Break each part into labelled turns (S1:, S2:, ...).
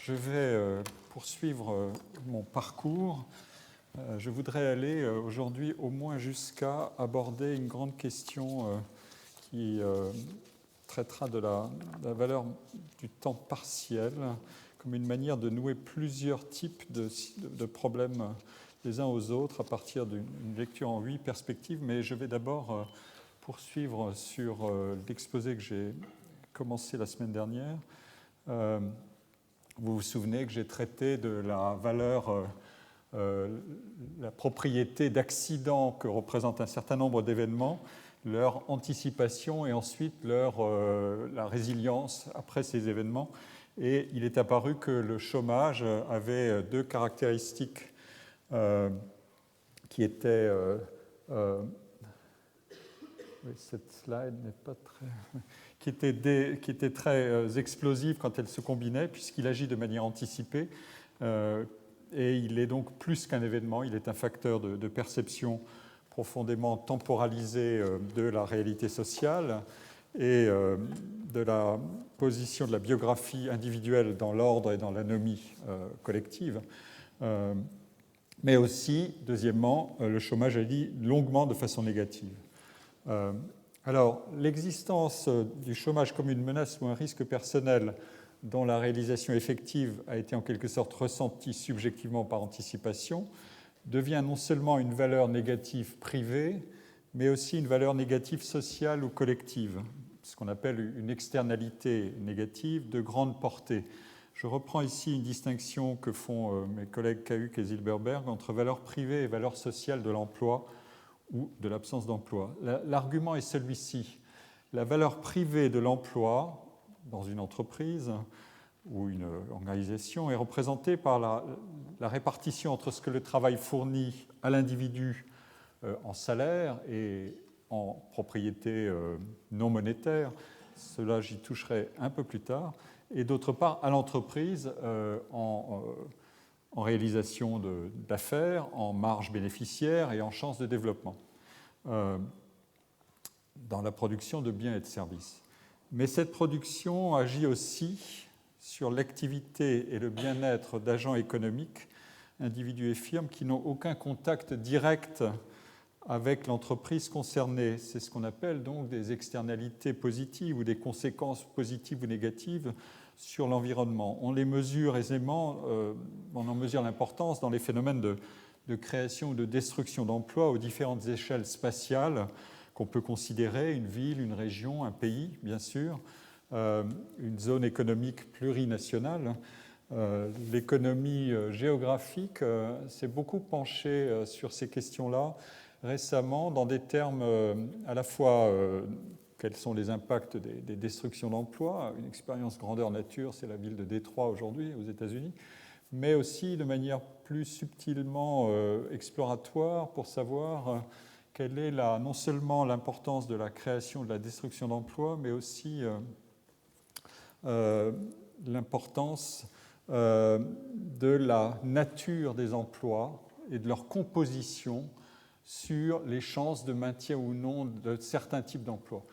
S1: je vais poursuivre mon parcours. Je voudrais aller aujourd'hui au moins jusqu'à aborder une grande question qui traitera de la valeur du temps partiel comme une manière de nouer plusieurs types de problèmes les uns aux autres à partir d'une lecture en 8 perspectives. Mais je vais d'abord poursuivre sur l'exposé que j'ai commencé la semaine dernière. Vous vous souvenez que j'ai traité de la valeur, la propriété d'accidents que représentent un certain nombre d'événements, leur anticipation et ensuite la résilience après ces événements. Et il est apparu que le chômage avait deux caractéristiques qui étaient... cette slide n'est pas très... qui était très explosive quand elle se combinait, puisqu'il agit de manière anticipée. Et il est donc plus qu'un événement, il est un facteur de perception profondément temporalisé de la réalité sociale et de la position de la biographie individuelle dans l'ordre et dans l'anomie collective. Mais aussi, deuxièmement, le chômage agit longuement de façon négative. Alors, l'existence du chômage comme une menace ou un risque personnel dont la réalisation effective a été en quelque sorte ressentie subjectivement par anticipation devient non seulement une valeur négative privée, mais aussi une valeur négative sociale ou collective, ce qu'on appelle une externalité négative de grande portée. Je reprends ici une distinction que font mes collègues Kahuck et Zilberberg entre valeur privée et valeur sociale de l'emploi ou de l'absence d'emploi. L'argument est celui-ci. La valeur privée de l'emploi dans une entreprise ou une organisation est représentée par la répartition entre ce que le travail fournit à l'individu en salaire et en propriété non monétaire, cela j'y toucherai un peu plus tard, et d'autre part à l'entreprise en réalisation d'affaires, en marge bénéficiaire et en chance de développement dans la production de biens et de services. Mais cette production agit aussi sur l'activité et le bien-être d'agents économiques, individus et firmes qui n'ont aucun contact direct avec l'entreprise concernée. C'est ce qu'on appelle donc des externalités positives ou des conséquences positives ou négatives sur l'environnement. On les mesure aisément, on en mesure l'importance dans les phénomènes de création ou de destruction d'emplois aux différentes échelles spatiales qu'on peut considérer, une ville, une région, un pays, bien sûr, une zone économique plurinationale. L'économie géographique s'est beaucoup penchée sur ces questions-là récemment dans des termes à la fois quels sont les impacts des destructions d'emplois. Une expérience grandeur nature, c'est la ville de Détroit aujourd'hui aux États-Unis, mais aussi de manière plus subtilement exploratoire pour savoir quelle est non seulement l'importance de la création, de la destruction d'emplois, mais aussi l'importance de la nature des emplois et de leur composition sur les chances de maintien ou non de certains types d'emplois.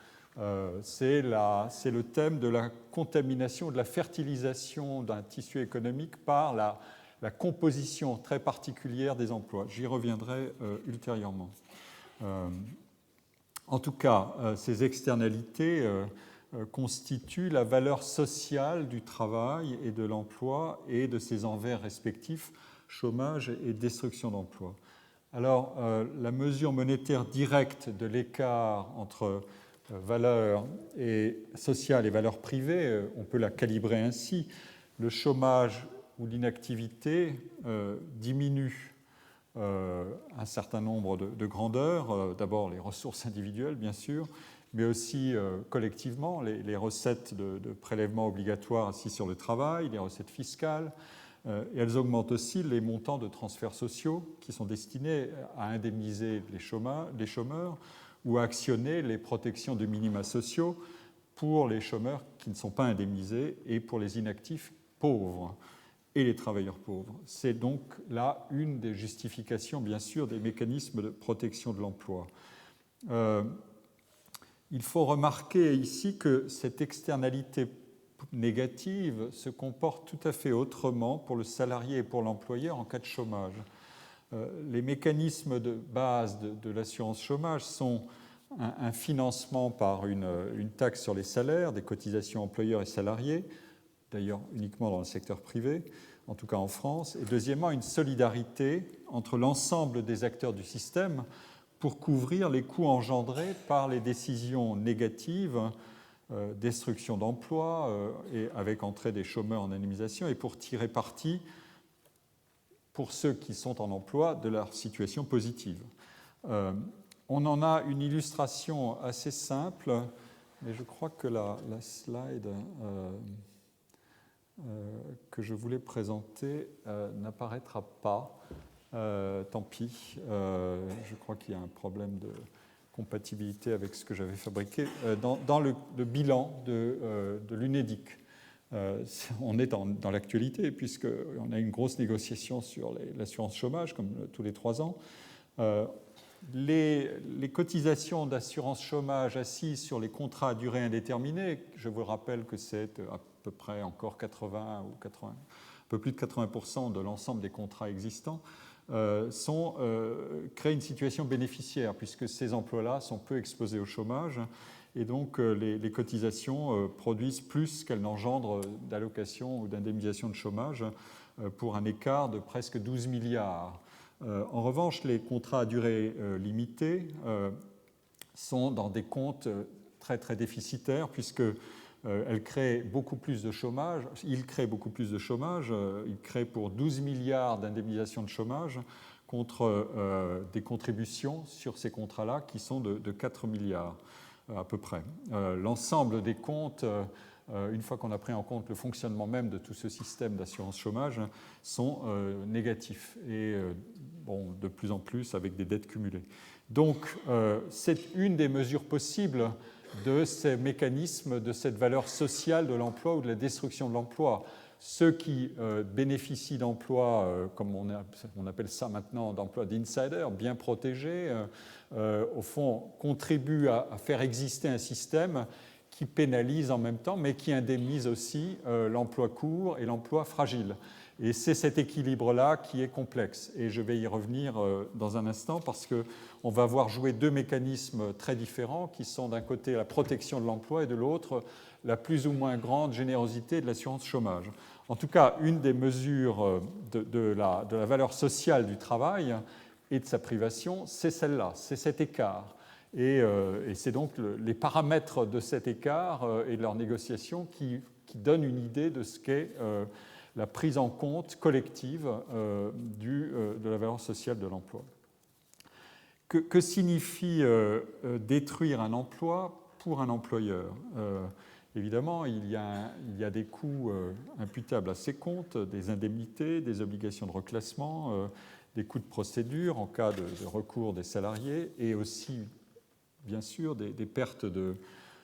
S1: C'est le thème de la contamination, de la fertilisation d'un tissu économique par la composition très particulière des emplois. J'y reviendrai ultérieurement. En tout cas, ces externalités constituent la valeur sociale du travail et de l'emploi et de ses envers respectifs, chômage et destruction d'emplois. Alors, la mesure monétaire directe de l'écart entre valeur sociale et valeur privée, on peut la calibrer ainsi. Le chômage ou l'inactivité diminue un certain nombre de grandeurs, d'abord les ressources individuelles, bien sûr, mais aussi collectivement, les recettes de prélèvements obligatoires assis sur le travail, les recettes fiscales, et elles augmentent aussi les montants de transferts sociaux qui sont destinés à indemniser les chômeurs ou à actionner les protections de minima sociaux pour les chômeurs qui ne sont pas indemnisés et pour les inactifs pauvres et les travailleurs pauvres. C'est donc là une des justifications, bien sûr, des mécanismes de protection de l'emploi. Il faut remarquer ici que cette externalité négative se comporte tout à fait autrement pour le salarié et pour l'employeur en cas de chômage. Les mécanismes de base de l'assurance chômage sont un financement par une taxe sur les salaires, des cotisations employeurs et salariés, d'ailleurs uniquement dans le secteur privé, en tout cas en France, et deuxièmement une solidarité entre l'ensemble des acteurs du système pour couvrir les coûts engendrés par les décisions négatives, destruction d'emplois et avec entrée des chômeurs en indemnisation, et pour tirer parti, pour ceux qui sont en emploi, de leur situation positive. On en a une illustration assez simple, mais je crois que la slide que je voulais présenter n'apparaîtra pas. Tant pis, je crois qu'il y a un problème de compatibilité avec ce que j'avais fabriqué. Dans le bilan de l'UNEDIC, on est dans l'actualité puisqu'on a une grosse négociation sur l'assurance chômage, comme tous les 3 ans. Les cotisations d'assurance chômage assises sur les contrats à durée indéterminée, je vous rappelle que c'est à peu près encore 80 ou 80, un peu plus de 80% de l'ensemble des contrats existants, créent une situation bénéficiaire puisque ces emplois-là sont peu exposés au chômage et donc les cotisations produisent plus qu'elles n'engendrent d'allocations ou d'indemnisation de chômage pour un écart de presque 12 milliards. En revanche, les contrats à durée limitée sont dans des comptes très très déficitaires puisque ils créent beaucoup plus de chômage. Ils créent pour 12 milliards d'indemnisation de chômage contre des contributions sur ces contrats-là qui sont de 4 milliards à peu près. L'ensemble des comptes, une fois qu'on a pris en compte le fonctionnement même de tout ce système d'assurance chômage, sont négatifs et de plus en plus avec des dettes cumulées. Donc c'est une des mesures possibles de ces mécanismes, de cette valeur sociale de l'emploi ou de la destruction de l'emploi. Ceux qui bénéficient d'emplois, comme on appelle ça maintenant, d'emplois d'insider, bien protégés, au fond, contribuent à faire exister un système qui pénalise en même temps, mais qui indemnise aussi l'emploi court et l'emploi fragile. Et c'est cet équilibre-là qui est complexe. Et je vais y revenir dans un instant parce qu'on va voir jouer 2 mécanismes très différents qui sont d'un côté la protection de l'emploi et de l'autre la plus ou moins grande générosité de l'assurance chômage. En tout cas, une des mesures de la valeur sociale du travail et de sa privation, c'est celle-là, c'est cet écart. Et c'est donc les paramètres de cet écart et de leur négociation qui donnent une idée de ce qu'est la prise en compte collective de la valeur sociale de l'emploi. Que signifie détruire un emploi pour un employeur ? Évidemment, il y a des coûts imputables à ces comptes, des indemnités, des obligations de reclassement, des coûts de procédure en cas de recours des salariés et aussi, bien sûr, des pertes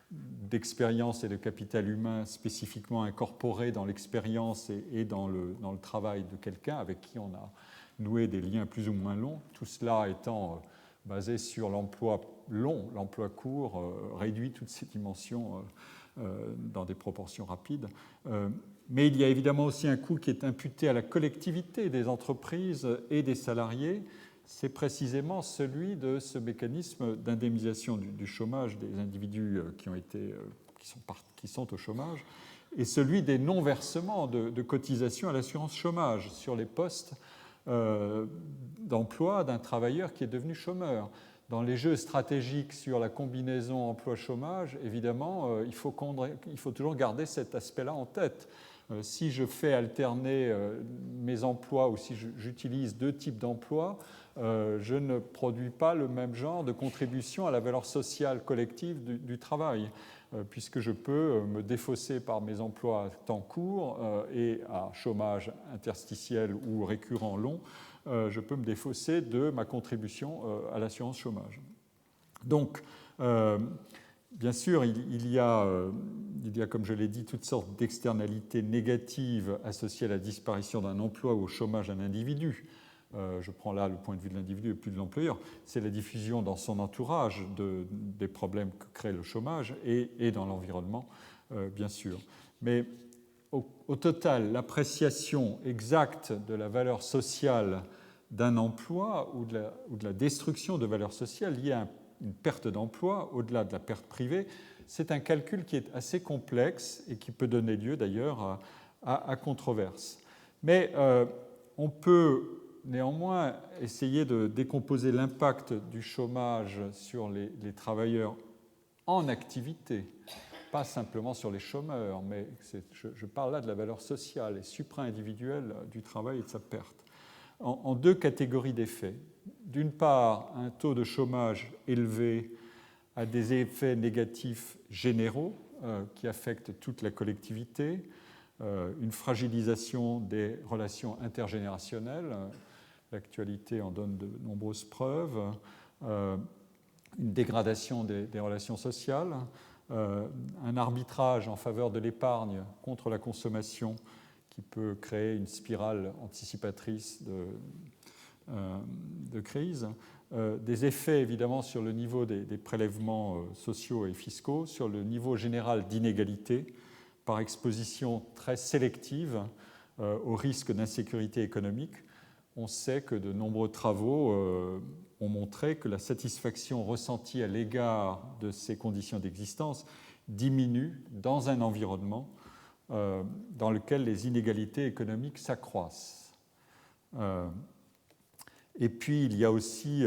S1: d'expérience et de capital humain spécifiquement incorporés dans l'expérience et dans le travail de quelqu'un avec qui on a noué des liens plus ou moins longs, tout cela étant basé sur l'emploi long, l'emploi court réduit toutes ces dimensions dans des proportions rapides. Mais il y a évidemment aussi un coût qui est imputé à la collectivité des entreprises et des salariés. C'est précisément celui de ce mécanisme d'indemnisation du chômage des individus qui sont au chômage et celui des non-versements de cotisations à l'assurance chômage sur les postes d'emploi d'un travailleur qui est devenu chômeur. Dans les jeux stratégiques sur la combinaison emploi-chômage, évidemment, il faut toujours garder cet aspect-là en tête. Si je fais alterner mes emplois ou si j'utilise 2 types d'emplois, je ne produis pas le même genre de contribution à la valeur sociale collective du travail, puisque je peux me défausser par mes emplois à temps court et à chômage interstitiel ou récurrent long, je peux me défausser de ma contribution à l'assurance chômage. Donc, bien sûr, il y a, comme je l'ai dit, toutes sortes d'externalités négatives associées à la disparition d'un emploi ou au chômage d'un individu. Je prends là le point de vue de l'individu et plus de l'employeur. C'est la diffusion dans son entourage des problèmes que crée le chômage et dans l'environnement, bien sûr. Mais au total, l'appréciation exacte de la valeur sociale d'un emploi ou de la destruction de valeur sociale liée à une perte d'emploi, au-delà de la perte privée, c'est un calcul qui est assez complexe et qui peut donner lieu d'ailleurs à controverse. Mais on peut néanmoins essayer de décomposer l'impact du chômage sur les travailleurs en activité, pas simplement sur les chômeurs, mais je parle là de la valeur sociale et supra-individuelle du travail et de sa perte, en deux catégories d'effets. D'une part, un taux de chômage élevé a des effets négatifs généraux qui affectent toute la collectivité, une fragilisation des relations intergénérationnelles, l'actualité en donne de nombreuses preuves, une dégradation des relations sociales, un arbitrage en faveur de l'épargne contre la consommation qui peut créer une spirale anticipatrice de crise, des effets évidemment sur le niveau des prélèvements sociaux et fiscaux, sur le niveau général d'inégalité par exposition très sélective au risque d'insécurité économique. On sait que de nombreux travaux ont montré que la satisfaction ressentie à l'égard de ces conditions d'existence diminue dans un environnement dans lequel les inégalités économiques s'accroissent. Et puis, il y a aussi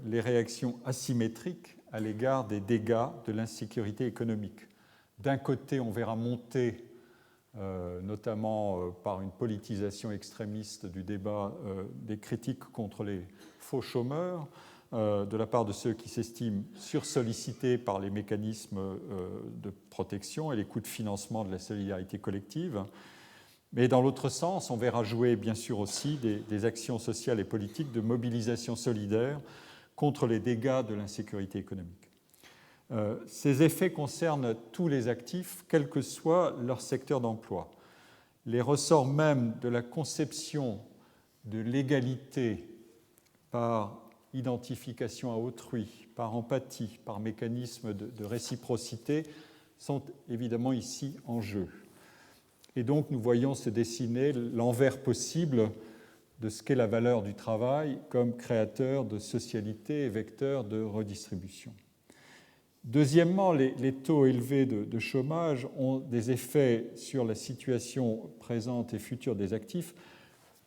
S1: les réactions asymétriques à l'égard des dégâts de l'insécurité économique. D'un côté, on verra monter, notamment par une politisation extrémiste du débat, des critiques contre les faux chômeurs, de la part de ceux qui s'estiment sursollicités par les mécanismes de protection et les coûts de financement de la solidarité collective. Mais dans l'autre sens, on verra jouer bien sûr aussi des actions sociales et politiques de mobilisation solidaire contre les dégâts de l'insécurité économique. Ces effets concernent tous les actifs, quel que soit leur secteur d'emploi. Les ressorts même de la conception de l'égalité par identification à autrui, par empathie, par mécanisme de réciprocité sont évidemment ici en jeu. Et donc nous voyons se dessiner l'envers possible de ce qu'est la valeur du travail comme créateur de socialité et vecteur de redistribution. Deuxièmement, les taux élevés de chômage ont des effets sur la situation présente et future des actifs,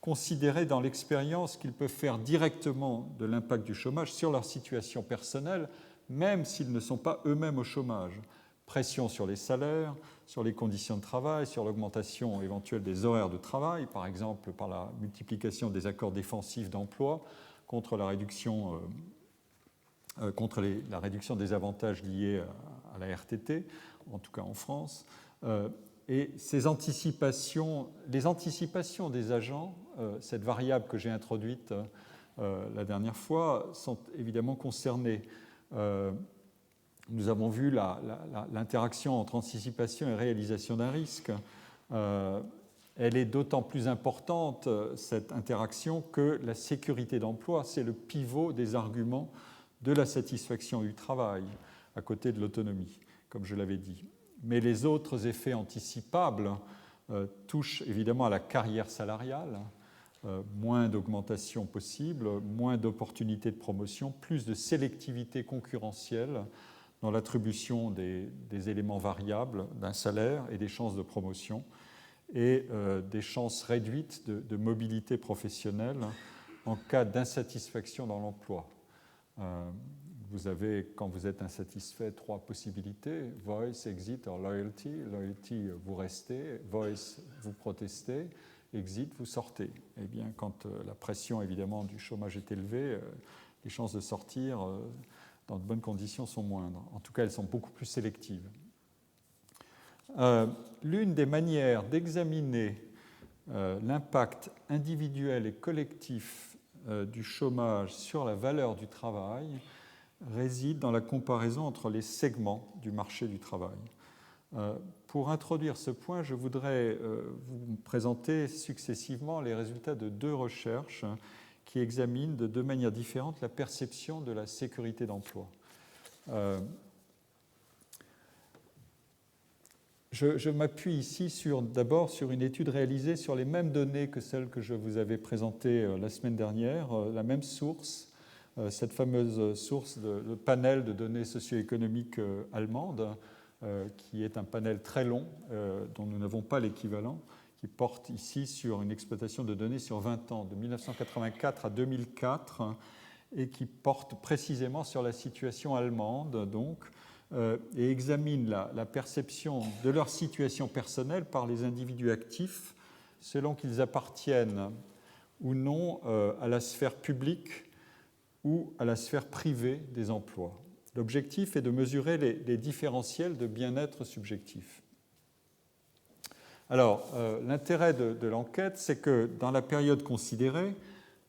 S1: considérés dans l'expérience qu'ils peuvent faire directement de l'impact du chômage sur leur situation personnelle, même s'ils ne sont pas eux-mêmes au chômage. Pression sur les salaires, sur les conditions de travail, sur l'augmentation éventuelle des horaires de travail, par exemple par la multiplication des accords défensifs d'emploi contre la réduction des avantages liés à la RTT, en tout cas en France. Et les anticipations des agents, cette variable que j'ai introduite la dernière fois, sont évidemment concernées. Nous avons vu l'interaction entre anticipation et réalisation d'un risque. Elle est d'autant plus importante, cette interaction, que la sécurité d'emploi, c'est le pivot des arguments de la satisfaction du travail, à côté de l'autonomie, comme je l'avais dit. Mais les autres effets anticipables touchent évidemment à la carrière salariale, moins d'augmentation possible, moins d'opportunités de promotion, plus de sélectivité concurrentielle dans l'attribution des éléments variables d'un salaire et des chances de promotion, et des chances réduites de mobilité professionnelle en cas d'insatisfaction dans l'emploi. Vous avez, quand vous êtes insatisfait, 3 possibilités: voice, exit or loyalty. Loyalty, vous restez; voice, vous protestez; exit, vous sortez. Eh bien, quand la pression évidemment du chômage est élevée, les chances de sortir dans de bonnes conditions sont moindres. En tout cas, elles sont beaucoup plus sélectives. L'une des manières d'examiner l'impact individuel et collectif du chômage sur la valeur du travail réside dans la comparaison entre les segments du marché du travail. Pour introduire ce point, je voudrais vous présenter successivement les résultats de 2 recherches qui examinent de 2 manières différentes la perception de la sécurité d'emploi. je m'appuie ici d'abord sur une étude réalisée sur les mêmes données que celles que je vous avais présentées la semaine dernière, la même source, cette fameuse source, le panel de données socio-économiques allemandes, qui est un panel très long, dont nous n'avons pas l'équivalent, qui porte ici sur une exploitation de données sur 20 ans, de 1984 à 2004, et qui porte précisément sur la situation allemande, donc, et examine la perception de leur situation personnelle par les individus actifs, selon qu'ils appartiennent ou non à la sphère publique ou à la sphère privée des emplois. L'objectif est de mesurer les différentiels de bien-être subjectif. Alors, l'intérêt de l'enquête, c'est que dans la période considérée,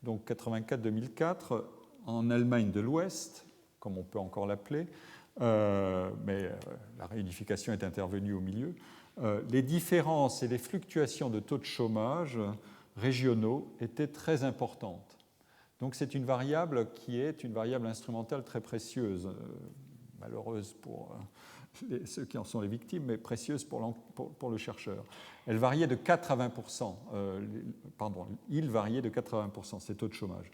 S1: donc 84-2004, en Allemagne de l'Ouest, comme on peut encore l'appeler, mais la réunification est intervenue au milieu, les différences et les fluctuations de taux de chômage régionaux étaient très importantes. Donc c'est une variable qui est une variable instrumentale très précieuse, malheureuse pour ceux qui en sont les victimes, mais précieuse pour le chercheur. Elle variait de 4 à 20%, il variait de 4 à 20%, ces taux de chômage.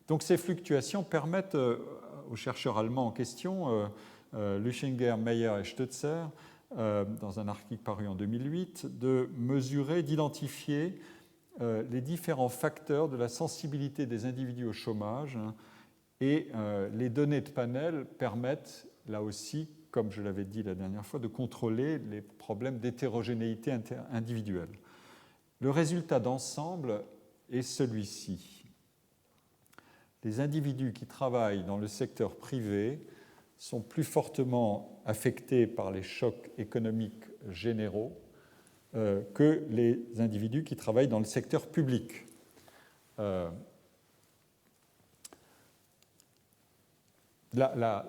S1: Donc ces fluctuations permettent aux chercheurs allemands en question, Lüchinger, Meyer et Stötzer, dans un article paru en 2008, de mesurer, d'identifier les différents facteurs de la sensibilité des individus au chômage, et les données de panel permettent, là aussi, comme je l'avais dit la dernière fois, de contrôler les problèmes d'hétérogénéité individuelle. Le résultat d'ensemble est celui-ci. Les individus qui travaillent dans le secteur privé sont plus fortement affectés par les chocs économiques généraux que les individus qui travaillent dans le secteur public. La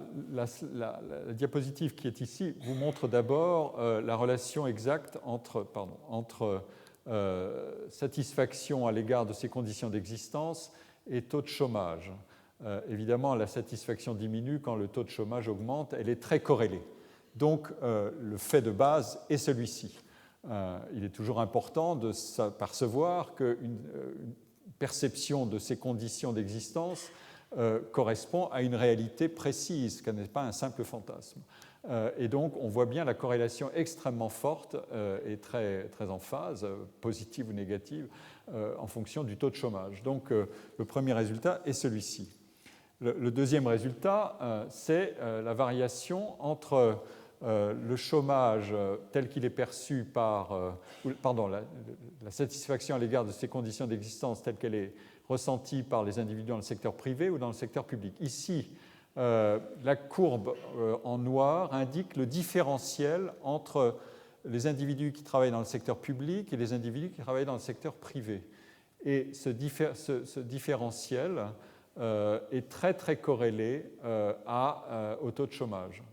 S1: diapositive qui est ici vous montre d'abord la relation exacte entre satisfaction à l'égard de ces conditions d'existence et taux de chômage. Évidemment, la satisfaction diminue quand le taux de chômage augmente, elle est très corrélée. Donc, le fait de base est celui-ci. Il est toujours important de s'apercevoir qu'une perception de ces conditions d'existence correspond à une réalité précise, qu'elle n'est pas un simple fantasme. Et donc, on voit bien la corrélation extrêmement forte et très, très en phase, positive ou négative, en fonction du taux de chômage. Donc, le premier résultat est celui-ci. Le deuxième résultat, c'est la variation entre le chômage tel qu'il est perçu par... la satisfaction à l'égard de ces conditions d'existence telle qu'elle est ressentie par les individus dans le secteur privé ou dans le secteur public. Ici, la courbe en noir indique le différentiel entre les individus qui travaillent dans le secteur public et les individus qui travaillent dans le secteur privé. Et ce différentiel est très très corrélé au taux de chômage.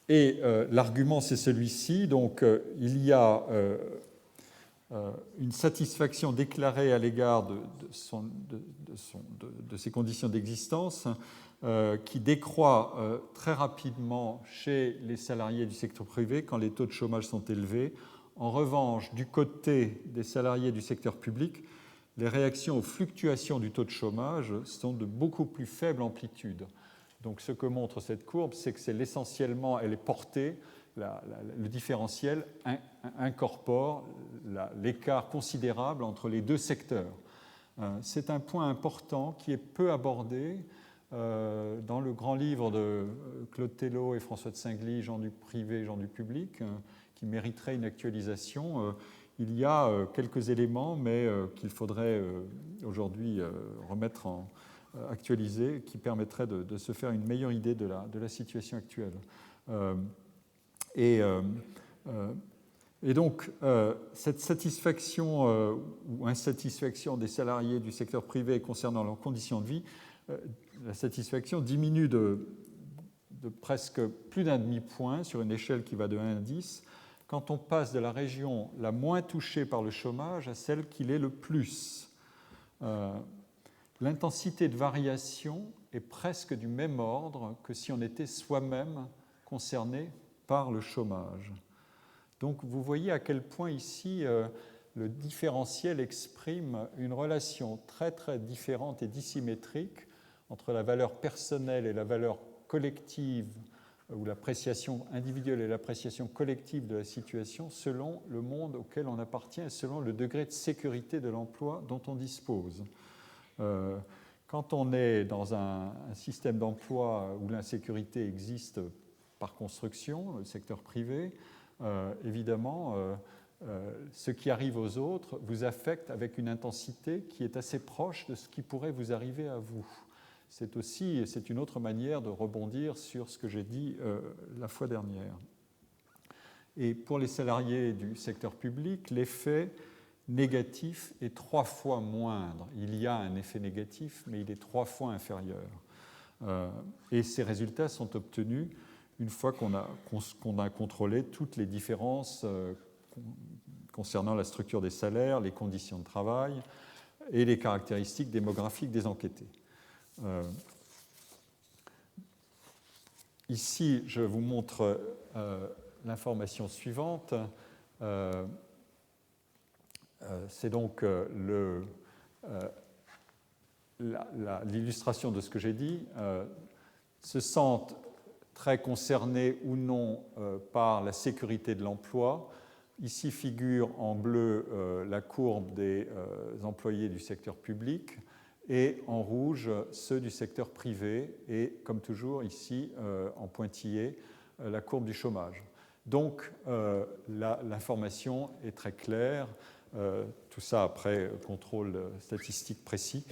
S1: L'argument, c'est celui-ci. Donc, il y a une satisfaction déclarée à l'égard de ces conditions d'existence qui décroît très rapidement chez les salariés du secteur privé quand les taux de chômage sont élevés. En revanche, du côté des salariés du secteur public, les réactions aux fluctuations du taux de chômage sont de beaucoup plus faible amplitude. Donc ce que montre cette courbe, c'est que essentiellement, elle est portée, le différentiel incorpore l'écart considérable entre les deux secteurs. C'est un point important qui est peu abordé dans le grand livre de Claude Tello et François de Singly, Gens du privé, gens du public, qui mériterait une actualisation. Il y a quelques éléments, mais qu'il faudrait aujourd'hui remettre actualiser, qui permettraient de se faire une meilleure idée de la situation actuelle. Et donc, cette satisfaction ou insatisfaction des salariés du secteur privé concernant leurs conditions de vie, la satisfaction diminue de presque plus d'un demi-point sur une échelle qui va de 1 à 10 quand on passe de la région la moins touchée par le chômage à celle qui l'est le plus. L'intensité de variation est presque du même ordre que si on était soi-même concerné par le chômage. Donc vous voyez à quel point ici le différentiel exprime une relation très très différente et dissymétrique entre la valeur personnelle et la valeur collective, ou l'appréciation individuelle et l'appréciation collective de la situation selon le monde auquel on appartient et selon le degré de sécurité de l'emploi dont on dispose. Quand on est dans un système d'emploi où l'insécurité existe par construction, le secteur privé, évidemment, ce qui arrive aux autres vous affecte avec une intensité qui est assez proche de ce qui pourrait vous arriver à vous. C'est une autre manière de rebondir sur ce que j'ai dit la fois dernière. Et pour les salariés du secteur public, l'effet négatif est 3 fois moindre. Il y a un effet négatif, mais il est 3 fois inférieur. Et ces résultats sont obtenus une fois qu'on a contrôlé toutes les différences concernant la structure des salaires, les conditions de travail et les caractéristiques démographiques des enquêtés. Ici, je vous montre l'information suivante. C'est donc l'illustration de ce que j'ai dit. Se sentent très concernés ou non par la sécurité de l'emploi. Ici figure en bleu la courbe des employés du secteur public et en rouge ceux du secteur privé et, comme toujours ici, en pointillé, la courbe du chômage. Donc l'information est très claire, tout ça après contrôle statistique précis.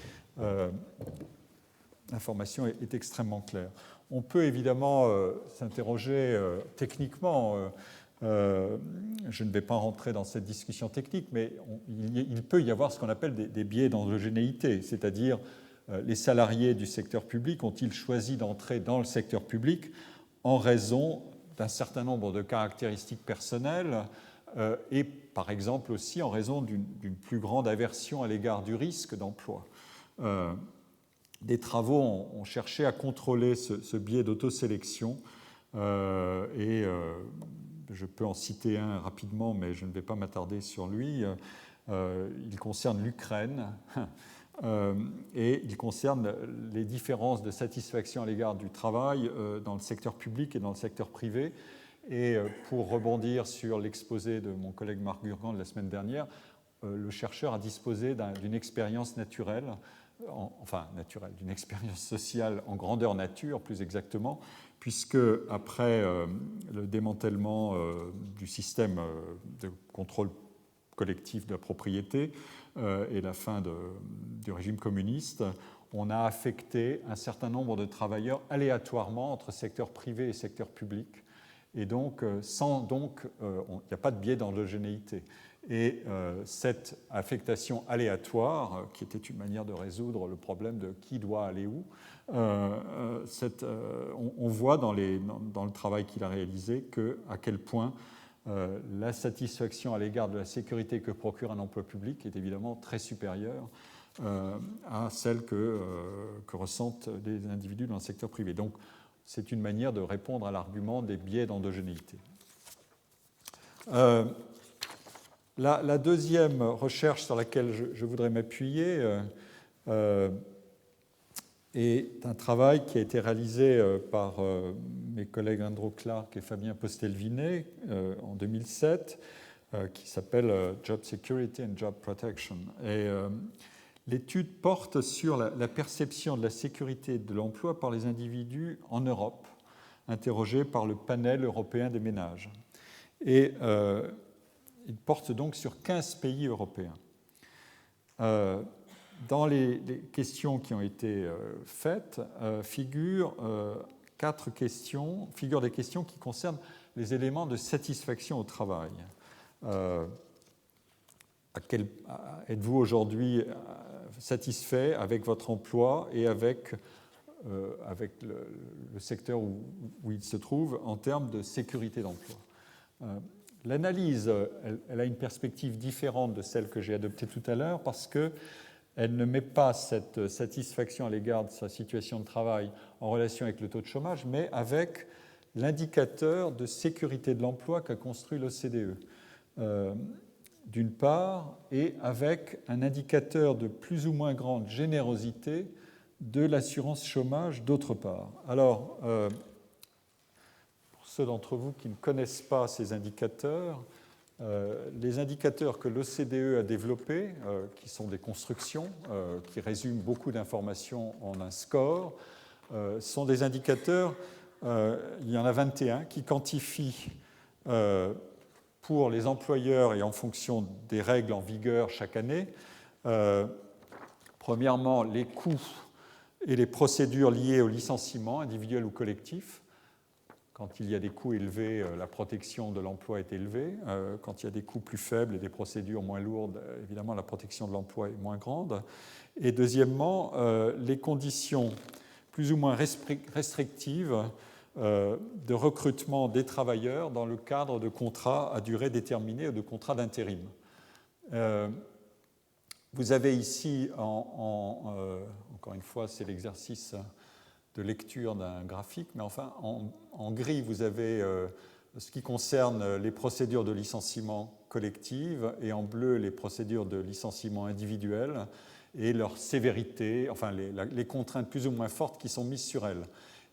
S1: L'information est extrêmement claire. On peut évidemment s'interroger techniquement. Je ne vais pas rentrer dans cette discussion technique, mais il peut y avoir ce qu'on appelle des biais d'endogénéité, c'est-à-dire les salariés du secteur public ont-ils choisi d'entrer dans le secteur public en raison d'un certain nombre de caractéristiques personnelles et par exemple aussi en raison d'une plus grande aversion à l'égard du risque d'emploi. Des travaux ont cherché à contrôler ce biais d'autosélection et je peux en citer un rapidement, mais je ne vais pas m'attarder sur lui. Il concerne l'Ukraine et il concerne les différences de satisfaction à l'égard du travail dans le secteur public et dans le secteur privé. Et pour rebondir sur l'exposé de mon collègue Marc Gurgan de la semaine dernière, le chercheur a disposé d'une expérience naturelle, d'une expérience sociale en grandeur nature, plus exactement, puisque après le démantèlement du système de contrôle collectif de la propriété et la fin du régime communiste, on a affecté un certain nombre de travailleurs aléatoirement entre secteur privé et secteur public. Et donc, il n'y a pas de biais d'endogénéité. Et cette affectation aléatoire, qui était une manière de résoudre le problème de qui doit aller où, on voit dans le travail qu'il a réalisé à quel point la satisfaction à l'égard de la sécurité que procure un emploi public est évidemment très supérieure à celle que ressentent les individus dans le secteur privé. Donc, c'est une manière de répondre à l'argument des biais d'endogénéité. La deuxième recherche sur laquelle je voudrais m'appuyer est un travail qui a été réalisé par mes collègues Andrew Clark et Fabien Postelvinet en 2007, qui s'appelle Job Security and Job Protection. Et l'étude porte sur la perception de la sécurité de l'emploi par les individus en Europe, interrogés par le panel européen des ménages. Et il porte donc sur 15 pays européens. Dans les questions qui ont été faites, figurent des questions qui concernent les éléments de satisfaction au travail. Êtes-vous aujourd'hui satisfait avec votre emploi et avec le secteur où il se trouve en termes de sécurité d'emploi? L'analyse, elle a une perspective différente de celle que j'ai adoptée tout à l'heure parce qu'elle ne met pas cette satisfaction à l'égard de sa situation de travail en relation avec le taux de chômage, mais avec l'indicateur de sécurité de l'emploi qu'a construit l'OCDE, d'une part, et avec un indicateur de plus ou moins grande générosité de l'assurance chômage, d'autre part. Alors, pour ceux d'entre vous qui ne connaissent pas ces indicateurs, les indicateurs que l'OCDE a développés, qui sont des constructions, qui résument beaucoup d'informations en un score, sont des indicateurs, il y en a 21, qui quantifient pour les employeurs et en fonction des règles en vigueur chaque année, premièrement, les coûts et les procédures liées au licenciement individuel ou collectif. Quand il y a des coûts élevés, la protection de l'emploi est élevée. Quand il y a des coûts plus faibles et des procédures moins lourdes, évidemment, la protection de l'emploi est moins grande. Et deuxièmement, les conditions plus ou moins restrictives de recrutement des travailleurs dans le cadre de contrats à durée déterminée ou de contrats d'intérim. Vous avez ici, encore une fois, c'est l'exercice de lecture d'un graphique, mais enfin, en gris, vous avez ce qui concerne les procédures de licenciement collectif et en bleu, les procédures de licenciement individuel et leur sévérité, enfin, les contraintes plus ou moins fortes qui sont mises sur elles.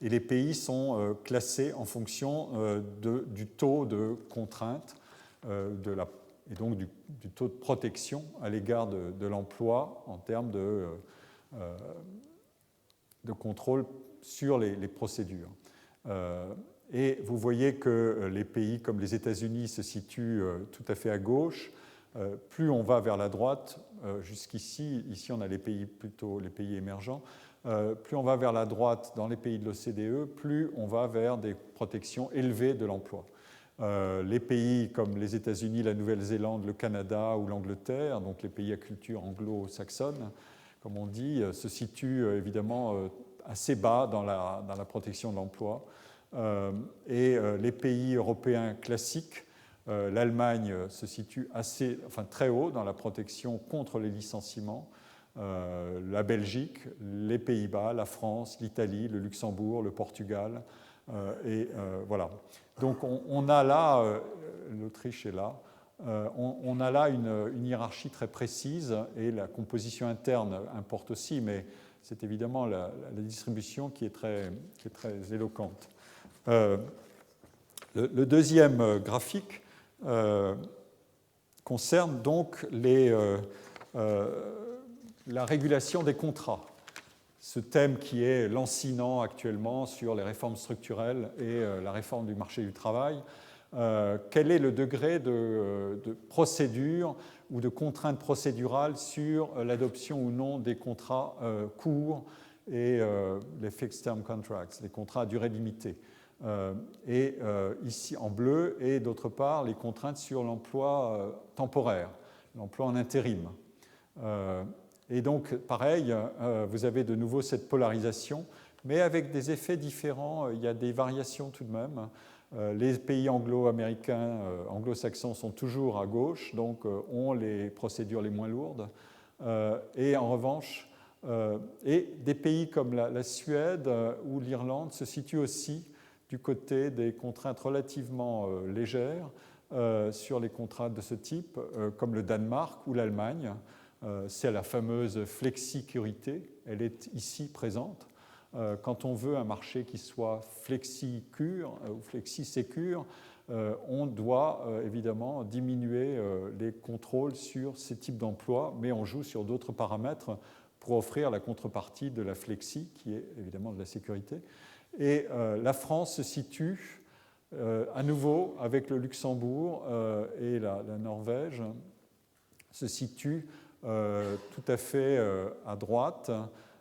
S1: Et les pays sont classés en fonction du taux de contrainte et donc du taux de protection à l'égard de l'emploi en termes de contrôle sur les procédures. Et vous voyez que les pays comme les États-Unis se situent tout à fait à gauche. Plus on va vers la droite, jusqu'ici, ici on a plutôt les pays émergents, plus on va vers la droite dans les pays de l'OCDE, plus on va vers des protections élevées de l'emploi. Les pays comme les États-Unis, la Nouvelle-Zélande, le Canada ou l'Angleterre, donc les pays à culture anglo-saxonne, comme on dit, se situent évidemment assez bas dans la protection de l'emploi. Et les pays européens classiques, l'Allemagne se situe très haut dans la protection contre les licenciements, la Belgique, les Pays-Bas, la France, l'Italie, le Luxembourg, le Portugal, et voilà. Donc on a là, l'Autriche est là, on a là une hiérarchie très précise et la composition interne importe aussi, mais c'est évidemment la distribution qui est très éloquente. Le deuxième graphique concerne donc la régulation des contrats. Ce thème qui est lancinant actuellement sur les réformes structurelles et la réforme du marché du travail. Quel est le degré de procédure ou de contrainte procédurale sur l'adoption ou non des contrats courts et les fixed term contracts, les contrats à durée limitée. Et ici en bleu, et d'autre part les contraintes sur l'emploi temporaire, l'emploi en intérim. Et donc, pareil, vous avez de nouveau cette polarisation, mais avec des effets différents. Il y a des variations tout de même. Les pays anglo-américains, anglo-saxons sont toujours à gauche, donc ont les procédures les moins lourdes. Et en revanche, et des pays comme la Suède ou l'Irlande se situent aussi du côté des contraintes relativement légères sur les contrats de ce type, comme le Danemark ou l'Allemagne. C'est la fameuse flexicurité, elle est ici présente. Quand on veut un marché qui soit flexicure ou flexisécure, on doit évidemment diminuer les contrôles sur ces types d'emplois, mais on joue sur d'autres paramètres pour offrir la contrepartie de la flexi, qui est évidemment de la sécurité. Et la France se situe à nouveau avec le Luxembourg et la Norvège, se situe tout à fait à droite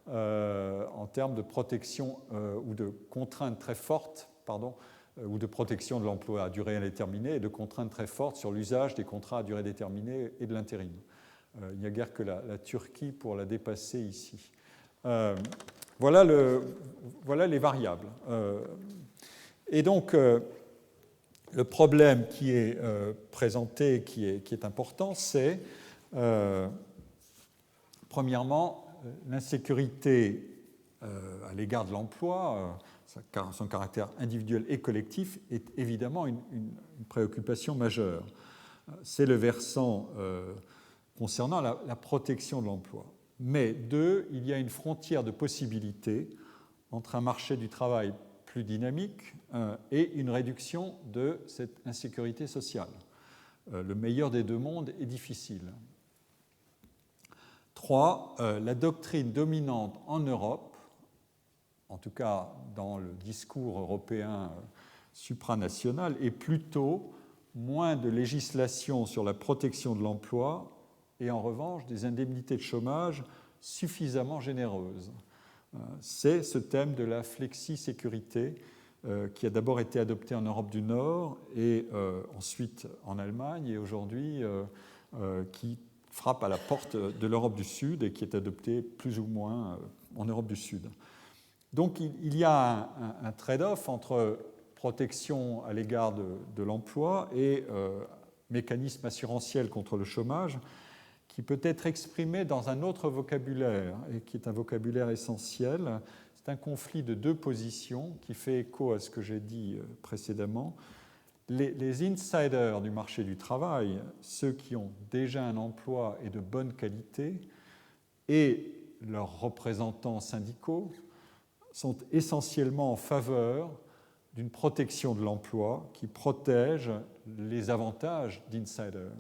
S1: en termes de protection ou de contraintes très fortes, ou de protection de l'emploi à durée indéterminée et de contraintes très fortes sur l'usage des contrats à durée déterminée et de l'intérim. Il n'y a guère que la Turquie pour la dépasser ici. Voilà les variables. Et donc, le problème qui est présenté, qui est important, c'est premièrement l'insécurité à l'égard de l'emploi. son caractère individuel et collectif est évidemment une préoccupation majeure. C'est le versant concernant la protection de l'emploi. Mais deux, il y a une frontière de possibilités entre un marché du travail plus dynamique et une réduction de cette insécurité sociale. Le meilleur des deux mondes est difficile. 3. La doctrine dominante en Europe, en tout cas dans le discours européen supranational, est plutôt moins de législation sur la protection de l'emploi et en revanche des indemnités de chômage suffisamment généreuses. C'est ce thème de la flexi-sécurité qui a d'abord été adopté en Europe du Nord et ensuite en Allemagne et aujourd'hui qui frappe à la porte de l'Europe du Sud et qui est adopté plus ou moins en Europe du Sud. Donc il y a un trade-off entre protection à l'égard de l'emploi et mécanisme assurantiel contre le chômage qui peut être exprimé dans un autre vocabulaire et qui est un vocabulaire essentiel. C'est un conflit de deux positions qui fait écho à ce que j'ai dit précédemment. Les insiders du marché du travail, ceux qui ont déjà un emploi et de bonne qualité, et leurs représentants syndicaux sont essentiellement en faveur d'une protection de l'emploi qui protège les avantages d'insiders,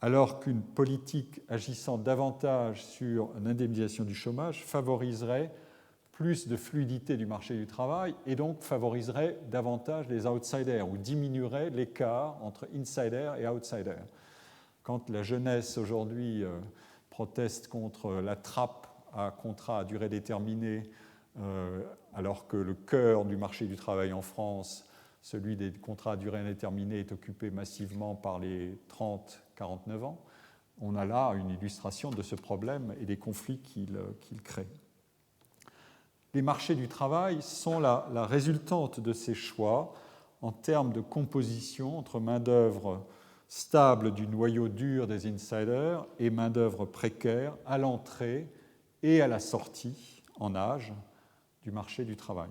S1: alors qu'une politique agissant davantage sur l'indemnisation du chômage favoriserait plus de fluidité du marché du travail et donc favoriserait davantage les outsiders ou diminuerait l'écart entre insiders et outsiders. Quand la jeunesse aujourd'hui proteste contre la trappe à contrat à durée déterminée, alors que le cœur du marché du travail en France, celui des contrats à durée indéterminée, est occupé massivement par les 30-49 ans, on a là une illustration de ce problème et des conflits qu'il crée. Les marchés du travail sont la résultante de ces choix en termes de composition entre main-d'œuvre stable du noyau dur des insiders et main-d'œuvre précaire à l'entrée et à la sortie en âge du marché du travail.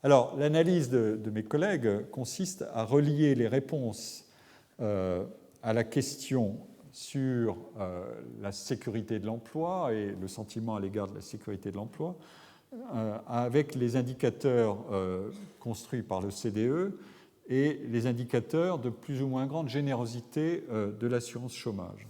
S1: Alors, l'analyse de mes collègues consiste à relier les réponses à la question sur la sécurité de l'emploi et le sentiment à l'égard de la sécurité de l'emploi avec les indicateurs construits par le CDE et les indicateurs de plus ou moins grande générosité de l'assurance chômage.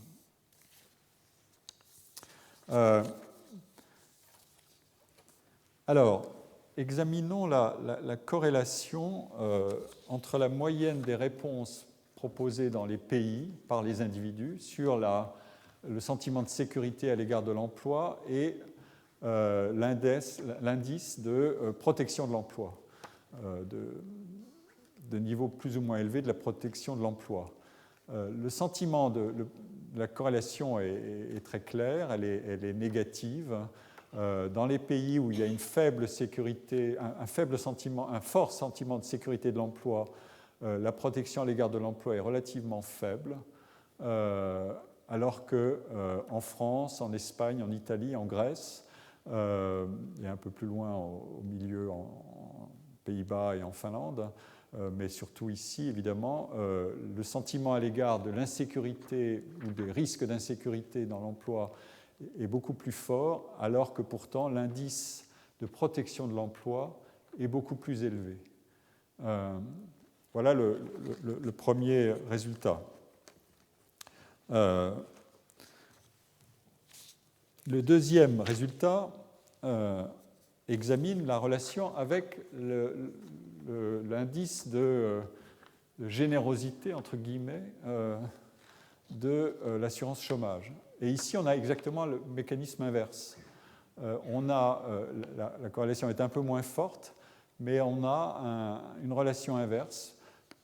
S1: Alors, examinons la corrélation entre la moyenne des réponses proposées dans les pays par les individus sur le sentiment de sécurité à l'égard de l'emploi et l'indice de protection de l'emploi, de niveau plus ou moins élevé de la protection de l'emploi. Le sentiment de la corrélation est très clair, elle est négative. Dans les pays où il y a une faible sécurité, un fort sentiment de sécurité de l'emploi, la protection à l'égard de l'emploi est relativement faible, alors qu'en France, en Espagne, en Italie, en Grèce, et un peu plus loin au milieu en Pays-Bas et en Finlande, mais surtout ici, évidemment, le sentiment à l'égard de l'insécurité ou des risques d'insécurité dans l'emploi est beaucoup plus fort, alors que pourtant l'indice de protection de l'emploi est beaucoup plus élevé. Voilà le premier résultat. Le deuxième résultat examine la relation avec l'indice de générosité, entre guillemets, de l'assurance chômage. Et ici, on a exactement le mécanisme inverse. La corrélation est un peu moins forte, mais on a une relation inverse.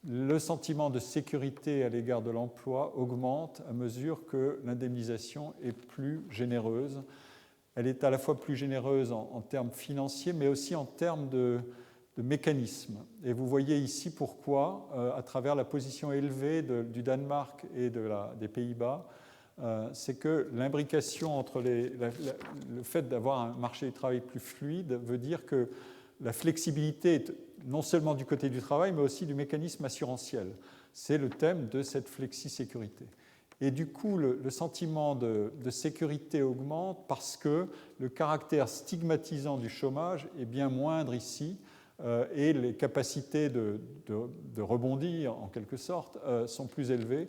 S1: Le sentiment de sécurité à l'égard de l'emploi augmente à mesure que l'indemnisation est plus généreuse. Elle est à la fois plus généreuse en termes financiers, mais aussi en termes de mécanismes. Et vous voyez ici pourquoi, à travers la position élevée du Danemark et des Pays-Bas, c'est que l'imbrication entre le fait d'avoir un marché du travail plus fluide veut dire que la flexibilité est non seulement du côté du travail, mais aussi du mécanisme assurantiel. C'est le thème de cette flexi-sécurité. Et du coup, le sentiment de sécurité augmente parce que le caractère stigmatisant du chômage est bien moindre ici et les capacités de rebondir, en quelque sorte, sont plus élevées.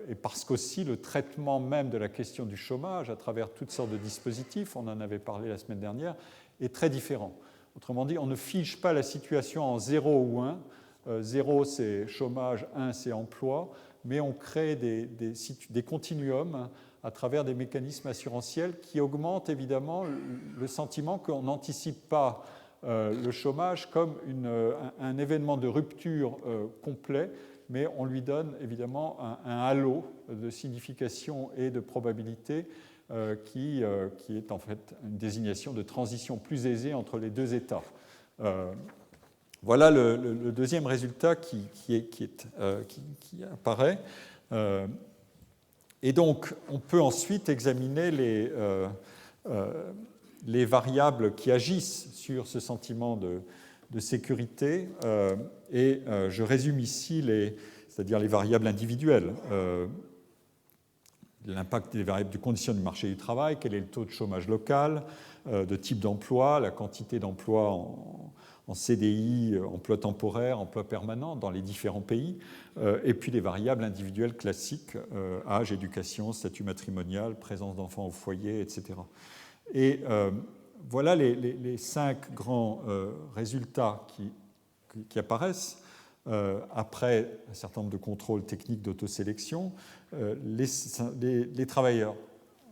S1: Et parce qu'aussi le traitement même de la question du chômage à travers toutes sortes de dispositifs, on en avait parlé la semaine dernière, est très différent. Autrement dit, on ne fige pas la situation en 0 ou 1. 0, c'est chômage, 1, c'est emploi, mais on crée des continuums à travers des mécanismes assurantiels qui augmentent évidemment le sentiment qu'on n'anticipe pas le chômage comme un événement de rupture complet, mais on lui donne évidemment un halo de signification et de probabilité qui est en fait une désignation de transition plus aisée entre les deux états. Voilà le deuxième résultat qui apparaît. Et donc, on peut ensuite examiner les variables qui agissent sur ce sentiment de sécurité. Et je résume ici c'est-à-dire les variables individuelles. L'impact des variables du condition du marché du travail, quel est le taux de chômage local, de type d'emploi, la quantité d'emplois en CDI, emploi temporaire, emploi permanent dans les différents pays, et puis les variables individuelles classiques, âge, éducation, statut matrimonial, présence d'enfants au foyer, etc. Et voilà les 5 grands résultats qui apparaissent. Après un certain nombre de contrôles techniques d'autosélection, les travailleurs,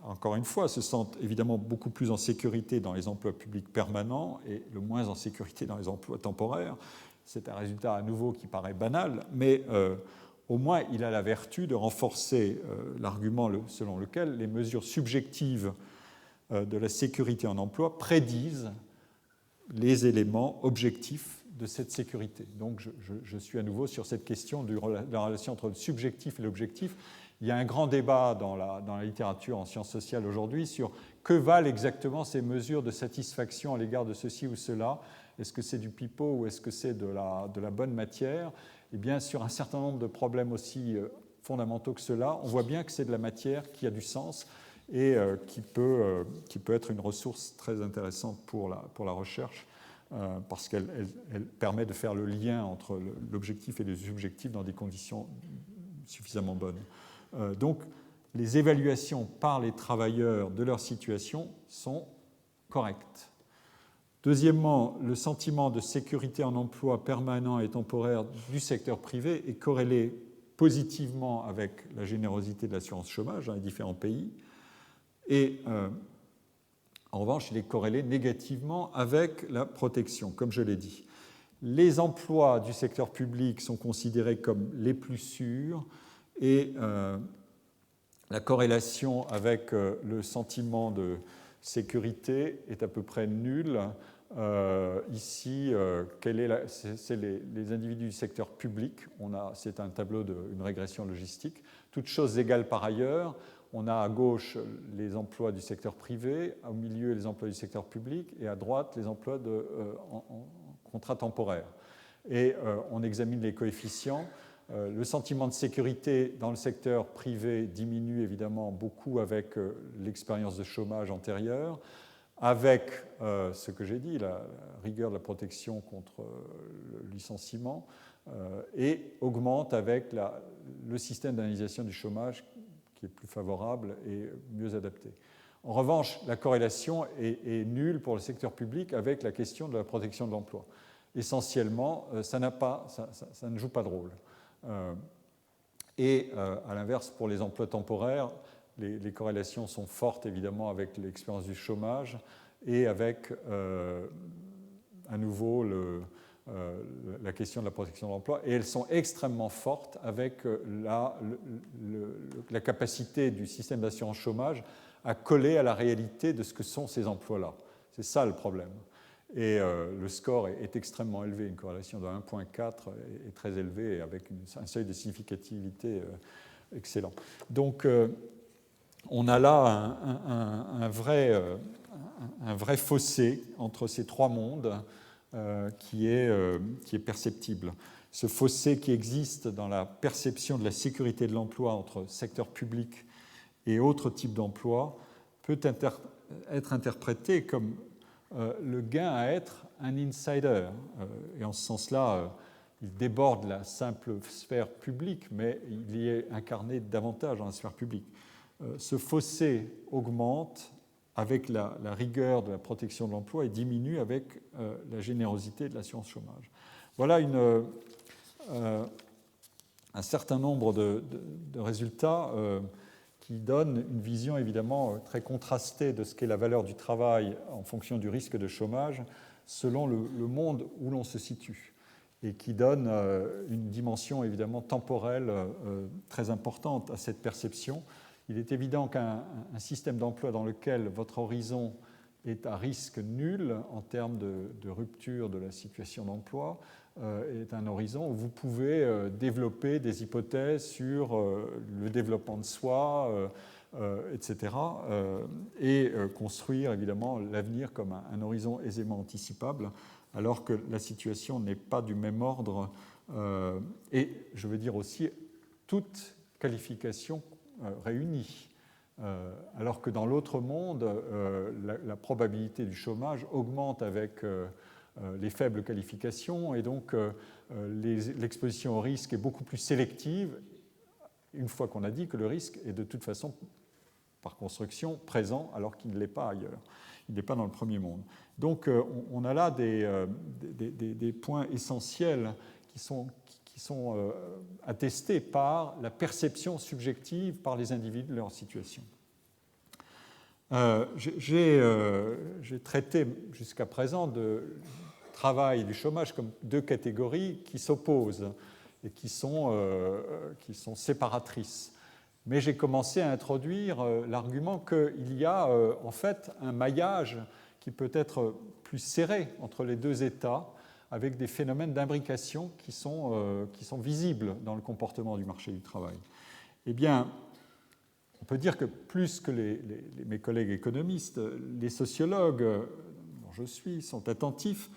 S1: encore une fois, se sentent évidemment beaucoup plus en sécurité dans les emplois publics permanents et le moins en sécurité dans les emplois temporaires. C'est un résultat à nouveau qui paraît banal, mais au moins il a la vertu de renforcer l'argument selon lequel les mesures subjectives de la sécurité en emploi prédisent les éléments objectifs de cette sécurité. Donc je suis à nouveau sur cette question de la relation entre le subjectif et l'objectif. Il y a un grand débat dans la littérature en sciences sociales aujourd'hui sur que valent exactement ces mesures de satisfaction à l'égard de ceci ou cela. Est-ce que c'est du pipeau ou est-ce que c'est de la bonne matière? Eh bien, sur un certain nombre de problèmes aussi fondamentaux que cela, on voit bien que c'est de la matière qui a du sens et qui peut être une ressource très intéressante pour la recherche. Parce qu'elle permet de faire le lien entre l'objectif et le subjectif dans des conditions suffisamment bonnes. Donc, les évaluations par les travailleurs de leur situation sont correctes. Deuxièmement, le sentiment de sécurité en emploi permanent et temporaire du secteur privé est corrélé positivement avec la générosité de l'assurance chômage dans les différents pays. Et en revanche, il est corrélé négativement avec la protection, comme je l'ai dit. Les emplois du secteur public sont considérés comme les plus sûrs et la corrélation avec le sentiment de sécurité est à peu près nulle. Ici, c'est les individus du secteur public. C'est un tableau d'une régression logistique. Toutes choses égales par ailleurs. On a à gauche les emplois du secteur privé, au milieu les emplois du secteur public et à droite les emplois en contrat temporaire. Et on examine les coefficients. Le sentiment de sécurité dans le secteur privé diminue évidemment beaucoup avec l'expérience de chômage antérieure, avec ce que j'ai dit, la rigueur de la protection contre le licenciement, et augmente avec le système d'indemnisation du chômage qui est plus favorable et mieux adapté. En revanche, la corrélation est nulle pour le secteur public avec la question de la protection de l'emploi. Essentiellement, ça ne joue pas de rôle. Et à l'inverse, pour les emplois temporaires, les corrélations sont fortes évidemment avec l'expérience du chômage et avec à nouveau la question de la protection de l'emploi, et elles sont extrêmement fortes avec la capacité du système d'assurance chômage à coller à la réalité de ce que sont ces emplois-là. C'est ça le problème. Et le score est extrêmement élevé, une corrélation de 1,4 est très élevée, avec un seuil de significativité excellent. Donc, on a là un vrai fossé entre ces trois mondes qui est perceptible. Ce fossé qui existe dans la perception de la sécurité de l'emploi entre secteur public et autres types d'emplois peut être interprété comme le gain à être un insider. Et en ce sens-là, il déborde la simple sphère publique, mais il y est incarné davantage dans la sphère publique. Ce fossé augmente avec la rigueur de la protection de l'emploi et diminue avec la générosité de l'assurance chômage. Voilà un certain nombre de résultats qui donnent une vision évidemment très contrastée de ce qu'est la valeur du travail en fonction du risque de chômage selon le monde où l'on se situe et qui donne une dimension évidemment temporelle très importante à cette perception. Il est évident qu'un système d'emploi dans lequel votre horizon est à risque nul en termes de rupture de la situation d'emploi est un horizon où vous pouvez développer des hypothèses sur le développement de soi, etc., et construire évidemment l'avenir comme un horizon aisément anticipable, alors que la situation n'est pas du même ordre, et je veux dire aussi toute qualification réunie. Alors que dans l'autre monde, la probabilité du chômage augmente avec les faibles qualifications et donc l'exposition au risque est beaucoup plus sélective une fois qu'on a dit que le risque est de toute façon par construction présent alors qu'il ne l'est pas ailleurs. Il n'est pas dans le premier monde. Donc on a là des points essentiels qui sont attestés par la perception subjective par les individus de leur situation. J'ai traité jusqu'à présent de travail et du chômage comme deux catégories qui s'opposent et qui sont séparatrices. Mais j'ai commencé à introduire l'argument qu'il y a en fait un maillage qui peut être plus serré entre les deux états, avec des phénomènes d'imbrication qui sont visibles dans le comportement du marché du travail. Eh bien, on peut dire que plus que mes collègues économistes, les sociologues, dont je suis, sont attentifs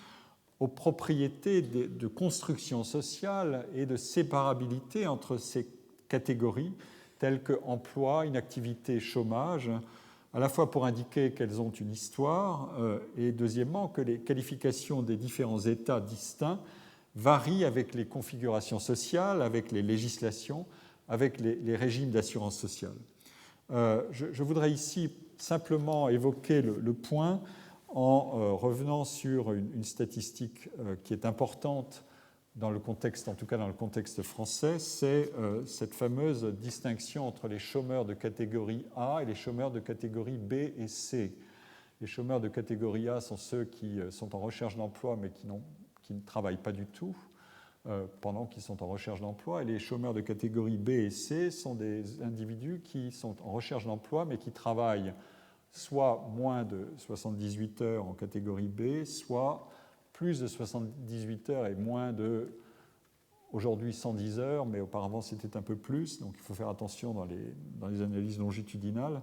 S1: aux propriétés de construction sociale et de séparabilité entre ces catégories, telles que emploi, inactivité, chômage, à la fois pour indiquer qu'elles ont une histoire et deuxièmement que les qualifications des différents états distincts varient avec les configurations sociales, avec les législations, avec les régimes d'assurance sociale. Je voudrais ici simplement évoquer le point en revenant sur une statistique qui est importante dans le contexte, en tout cas dans le contexte français, c'est cette fameuse distinction entre les chômeurs de catégorie A et les chômeurs de catégorie B et C. Les chômeurs de catégorie A sont ceux qui sont en recherche d'emploi mais qui ne travaillent pas du tout pendant qu'ils sont en recherche d'emploi. Et les chômeurs de catégorie B et C sont des individus qui sont en recherche d'emploi mais qui travaillent soit moins de 78 heures en catégorie B, soit plus de 78 heures et moins de, aujourd'hui 110 heures, mais auparavant c'était un peu plus, donc il faut faire attention dans les analyses longitudinales,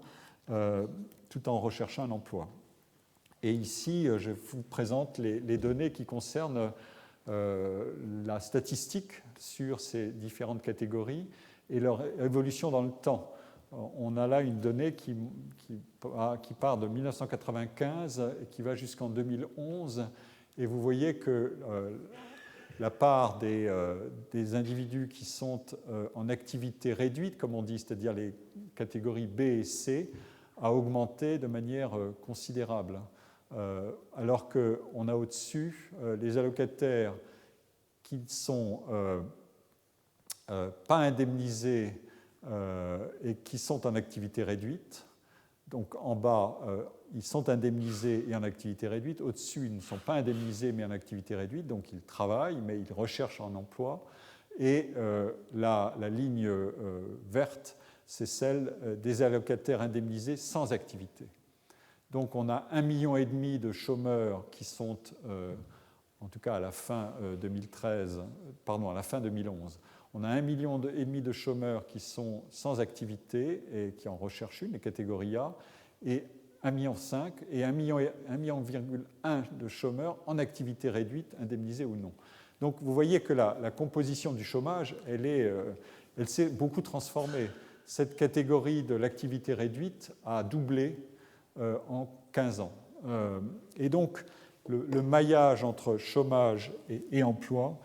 S1: tout en recherchant un emploi. Et ici, je vous présente les données qui concernent la statistique sur ces différentes catégories et leur évolution dans le temps. On a là une donnée qui part de 1995 et qui va jusqu'en 2011. Et vous voyez que la part des individus qui sont en activité réduite, comme on dit, c'est-à-dire les catégories B et C, a augmenté de manière considérable. Alors qu'on a au-dessus les allocataires qui ne sont pas indemnisés et qui sont en activité réduite. Donc en bas, ils sont indemnisés et en activité réduite. Au-dessus, ils ne sont pas indemnisés mais en activité réduite, donc ils travaillent, mais ils recherchent un emploi. Et la ligne verte, c'est celle des allocataires indemnisés sans activité. Donc on a 1,5 million de chômeurs qui sont en tout cas à la fin 2013, pardon, à la fin 2011. On a 1,5 million de chômeurs qui sont sans activité et qui en recherchent une, les catégories A, et 1,5 million et 1,1 million de chômeurs en activité réduite, indemnisés ou non. Donc vous voyez que la composition du chômage, elle s'est beaucoup transformée. Cette catégorie de l'activité réduite a doublé en 15 ans. Et donc le maillage entre chômage et emploi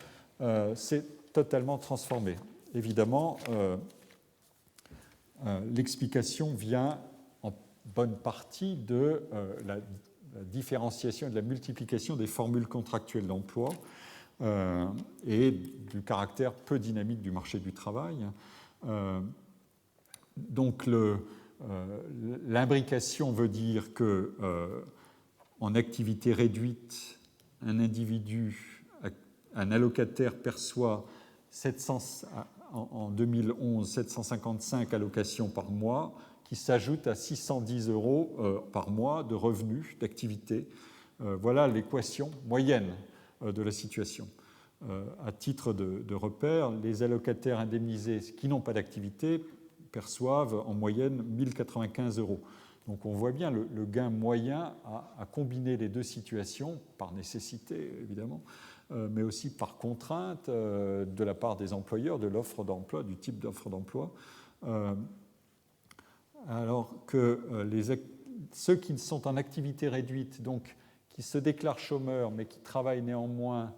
S1: s'est totalement transformé. Évidemment, l'explication vient en bonne partie de la différenciation et de la multiplication des formules contractuelles d'emploi et du caractère peu dynamique du marché du travail. Donc l'imbrication veut dire que en activité réduite, un individu, un allocataire perçoit en 2011 755 allocations par mois qui s'ajoutent à 610 € par mois de revenus d'activité. Voilà l'équation moyenne de la situation. À titre de repère, les allocataires indemnisés qui n'ont pas d'activité perçoivent en moyenne 1 095 €. Donc on voit bien le gain moyen à combiner les deux situations, par nécessité évidemment, mais aussi par contrainte de la part des employeurs, de l'offre d'emploi, du type d'offre d'emploi. Alors que ceux qui sont en activité réduite, donc qui se déclarent chômeurs, mais qui travaillent néanmoins,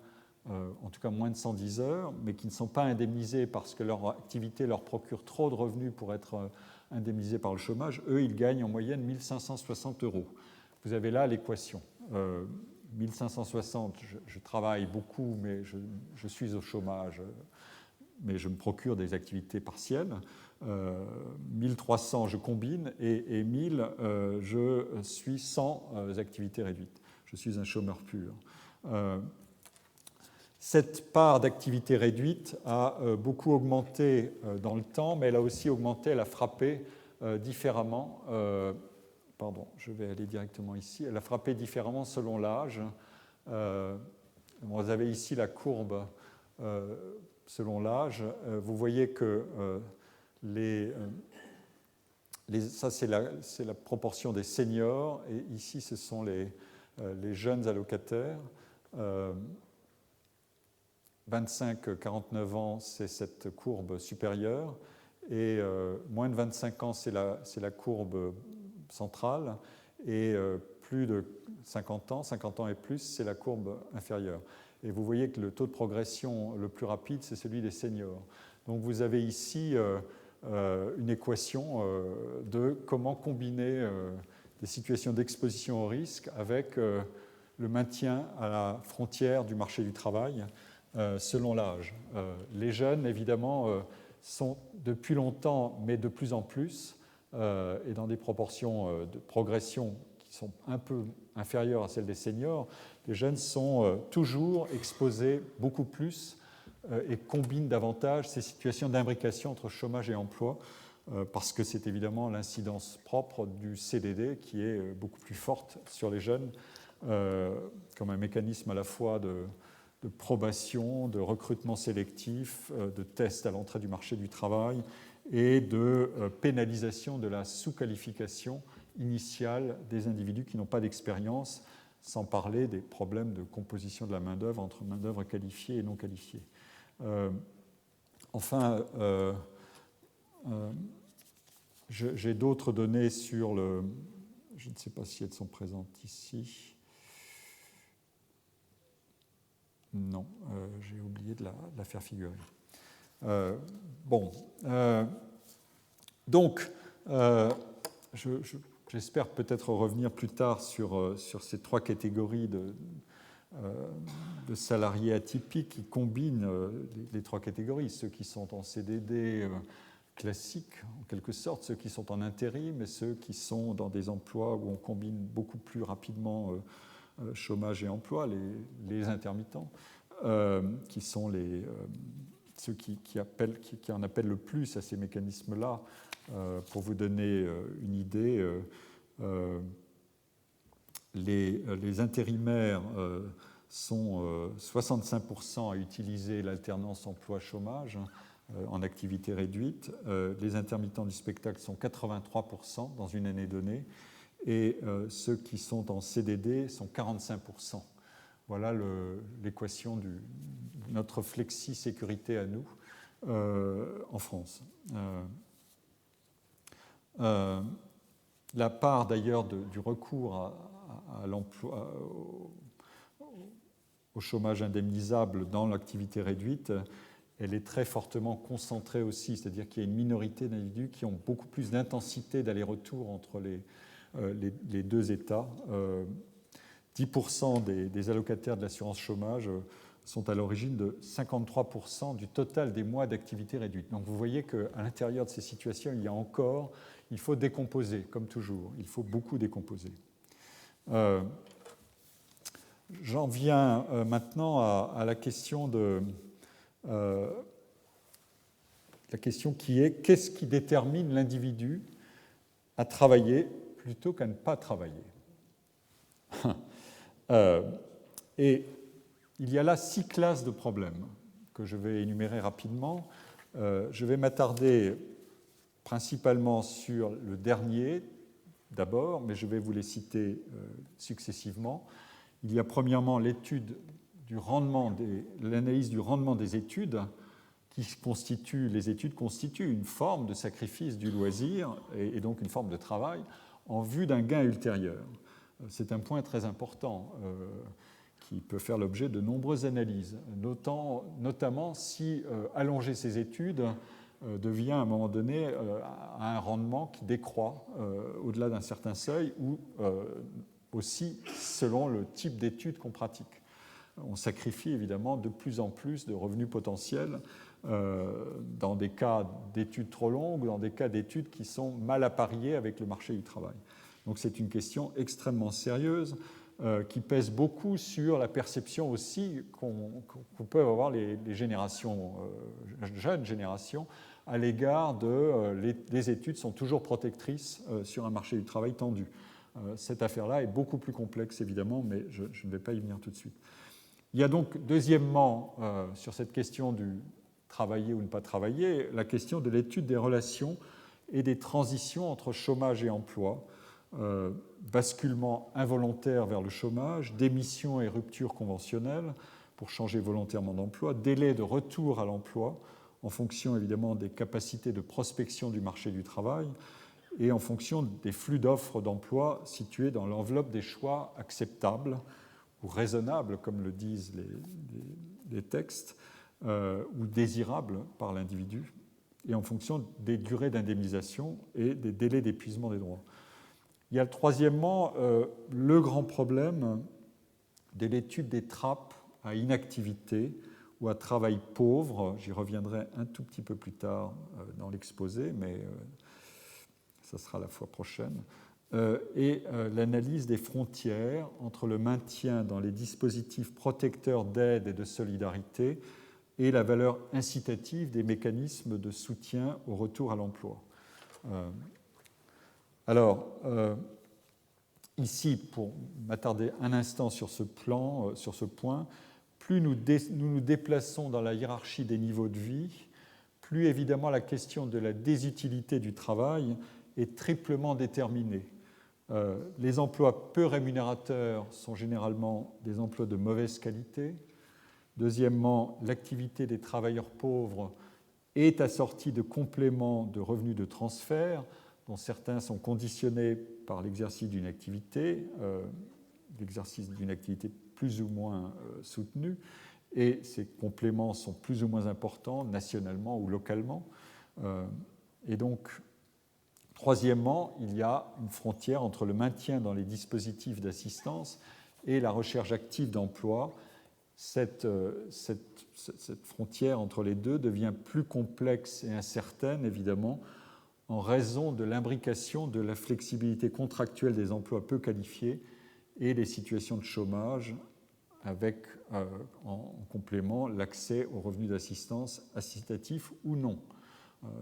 S1: en tout cas moins de 110 heures, mais qui ne sont pas indemnisés parce que leur activité leur procure trop de revenus pour être indemnisés par le chômage, eux, ils gagnent en moyenne 1 560 €. Vous avez là l'équation. 1560, je travaille beaucoup, mais je suis au chômage, mais je me procure des activités partielles. 1300, je combine, et 1000, je suis sans activité réduite. Je suis un chômeur pur. Cette part d'activité réduite a beaucoup augmenté dans le temps, mais elle a aussi augmenté, elle a frappé différemment. Pardon, je vais aller directement ici. Elle a frappé différemment selon l'âge. Vous avez ici la courbe selon l'âge. Vous voyez que ça, c'est la proportion des seniors, et ici, ce sont les jeunes allocataires. 25-49 ans, c'est cette courbe supérieure, et moins de 25 ans, c'est la courbe centrale, et plus de 50 ans et plus, c'est la courbe inférieure. Et vous voyez que le taux de progression le plus rapide, c'est celui des seniors. Donc vous avez ici une équation de comment combiner des situations d'exposition au risque avec le maintien à la frontière du marché du travail selon l'âge. Les jeunes, évidemment, sont depuis longtemps, mais de plus en plus, et dans des proportions de progression qui sont un peu inférieures à celles des seniors, les jeunes sont toujours exposés beaucoup plus et combinent davantage ces situations d'imbrication entre chômage et emploi, parce que c'est évidemment l'incidence propre du CDD qui est beaucoup plus forte sur les jeunes, comme un mécanisme à la fois de probation, de recrutement sélectif, de tests à l'entrée du marché du travail et de pénalisation de la sous-qualification initiale des individus qui n'ont pas d'expérience, sans parler des problèmes de composition de la main-d'œuvre entre main-d'œuvre qualifiée et non qualifiée. Enfin, j'ai d'autres données sur le... Je ne sais pas si elles sont présentes ici. Non, j'ai oublié de la faire figurer. Donc, j'espère peut-être revenir plus tard sur ces trois catégories de salariés atypiques qui combinent les trois catégories, ceux qui sont en CDD classiques, en quelque sorte, ceux qui sont en intérim et ceux qui sont dans des emplois où on combine beaucoup plus rapidement chômage et emploi, les intermittents, qui sont ceux qui en appellent le plus à ces mécanismes-là. Pour vous donner une idée, les intérimaires sont 65% à utiliser l'alternance emploi-chômage en activité réduite. Les intermittents du spectacle sont 83% dans une année donnée et ceux qui sont en CDD sont 45%. Voilà l'équation de notre flexi-sécurité à nous en France. La part d'ailleurs du recours à l'emploi, au chômage indemnisable dans l'activité réduite, elle est très fortement concentrée aussi, c'est-à-dire qu'il y a une minorité d'individus qui ont beaucoup plus d'intensité d'aller-retour entre les deux États. 10% des allocataires de l'assurance chômage sont à l'origine de 53% du total des mois d'activité réduite. Donc vous voyez qu'à l'intérieur de ces situations, il faut décomposer, comme toujours. Il faut beaucoup décomposer. J'en viens maintenant à la question la question qui est qu'est-ce qui détermine l'individu à travailler plutôt qu'à ne pas travailler. Et il y a là 6 classes de problèmes que je vais énumérer rapidement. Je vais m'attarder principalement sur le dernier d'abord, mais je vais vous les citer successivement. Il y a premièrement l'analyse du rendement des études, les études constituent une forme de sacrifice du loisir et donc une forme de travail en vue d'un gain ultérieur. C'est un point très important qui peut faire l'objet de nombreuses analyses, notamment si allonger ces études devient à un moment donné à un rendement qui décroît au-delà d'un certain seuil ou aussi selon le type d'études qu'on pratique. On sacrifie évidemment de plus en plus de revenus potentiels dans des cas d'études trop longues ou dans des cas d'études qui sont mal appariées avec le marché du travail. Donc c'est une question extrêmement sérieuse qui pèse beaucoup sur la perception aussi qu'on peut avoir les générations, jeunes générations, à l'égard des études sont toujours protectrices sur un marché du travail tendu. Cette affaire-là est beaucoup plus complexe, évidemment, mais je ne vais pas y venir tout de suite. Il y a donc, deuxièmement, sur cette question du travailler ou ne pas travailler, la question de l'étude des relations et des transitions entre chômage et emploi, basculement involontaire vers le chômage, démission et rupture conventionnelle pour changer volontairement d'emploi, délai de retour à l'emploi en fonction évidemment des capacités de prospection du marché du travail et en fonction des flux d'offres d'emploi situés dans l'enveloppe des choix acceptables ou raisonnables, comme le disent les textes, ou désirables par l'individu, et en fonction des durées d'indemnisation et des délais d'épuisement des droits. Il y a troisièmement le grand problème de l'étude des trappes à inactivité ou à travail pauvre. J'y reviendrai un tout petit peu plus tard dans l'exposé, mais ça sera la fois prochaine. Et l'analyse des frontières entre le maintien dans les dispositifs protecteurs d'aide et de solidarité et la valeur incitative des mécanismes de soutien au retour à l'emploi. Alors, ici, pour m'attarder un instant sur ce point, plus nous nous déplaçons dans la hiérarchie des niveaux de vie, plus évidemment la question de la désutilité du travail est triplement déterminée. Les emplois peu rémunérateurs sont généralement des emplois de mauvaise qualité. Deuxièmement, l'activité des travailleurs pauvres est assortie de compléments de revenus de transfert, dont certains sont conditionnés par l'exercice d'une activité plus ou moins soutenue, et ces compléments sont plus ou moins importants nationalement ou localement. Et donc, troisièmement, il y a une frontière entre le maintien dans les dispositifs d'assistance et la recherche active d'emploi. Cette frontière entre les deux devient plus complexe et incertaine, évidemment, en raison de l'imbrication de la flexibilité contractuelle des emplois peu qualifiés et des situations de chômage, avec en complément l'accès aux revenus d'assistance incitatifs ou non.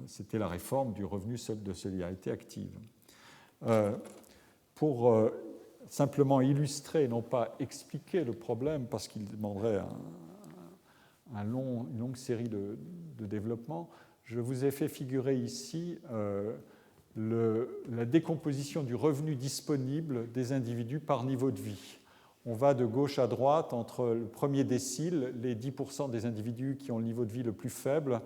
S1: C'était la réforme du revenu de solidarité active. Pour simplement illustrer, non pas expliquer le problème, parce qu'il demanderait une longue série de développements. Je vous ai fait figurer ici la décomposition du revenu disponible des individus par niveau de vie. On va de gauche à droite entre le premier décile, les 10% des individus qui ont le niveau de vie le plus faible,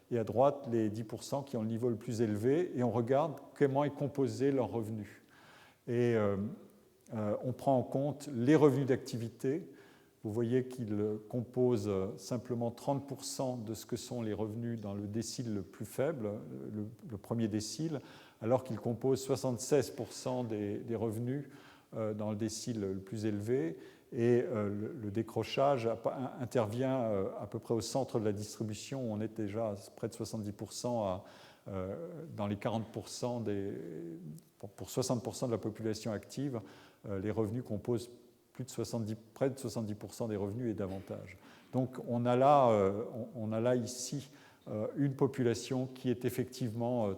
S1: et à droite, les 10% qui ont le niveau le plus élevé, et on regarde comment est composé leur revenu. Et on prend en compte les revenus d'activité. Vous voyez qu'il compose simplement 30% de ce que sont les revenus dans le décile le plus faible, le premier décile, alors qu'il compose 76% des revenus dans le décile le plus élevé. Et le décrochage intervient à peu près au centre de la distribution. On est déjà près de 70% dans les 40% pour 60% de la population active. Les revenus composent près de 70% des revenus et davantage. Donc on a là ici une population qui est effectivement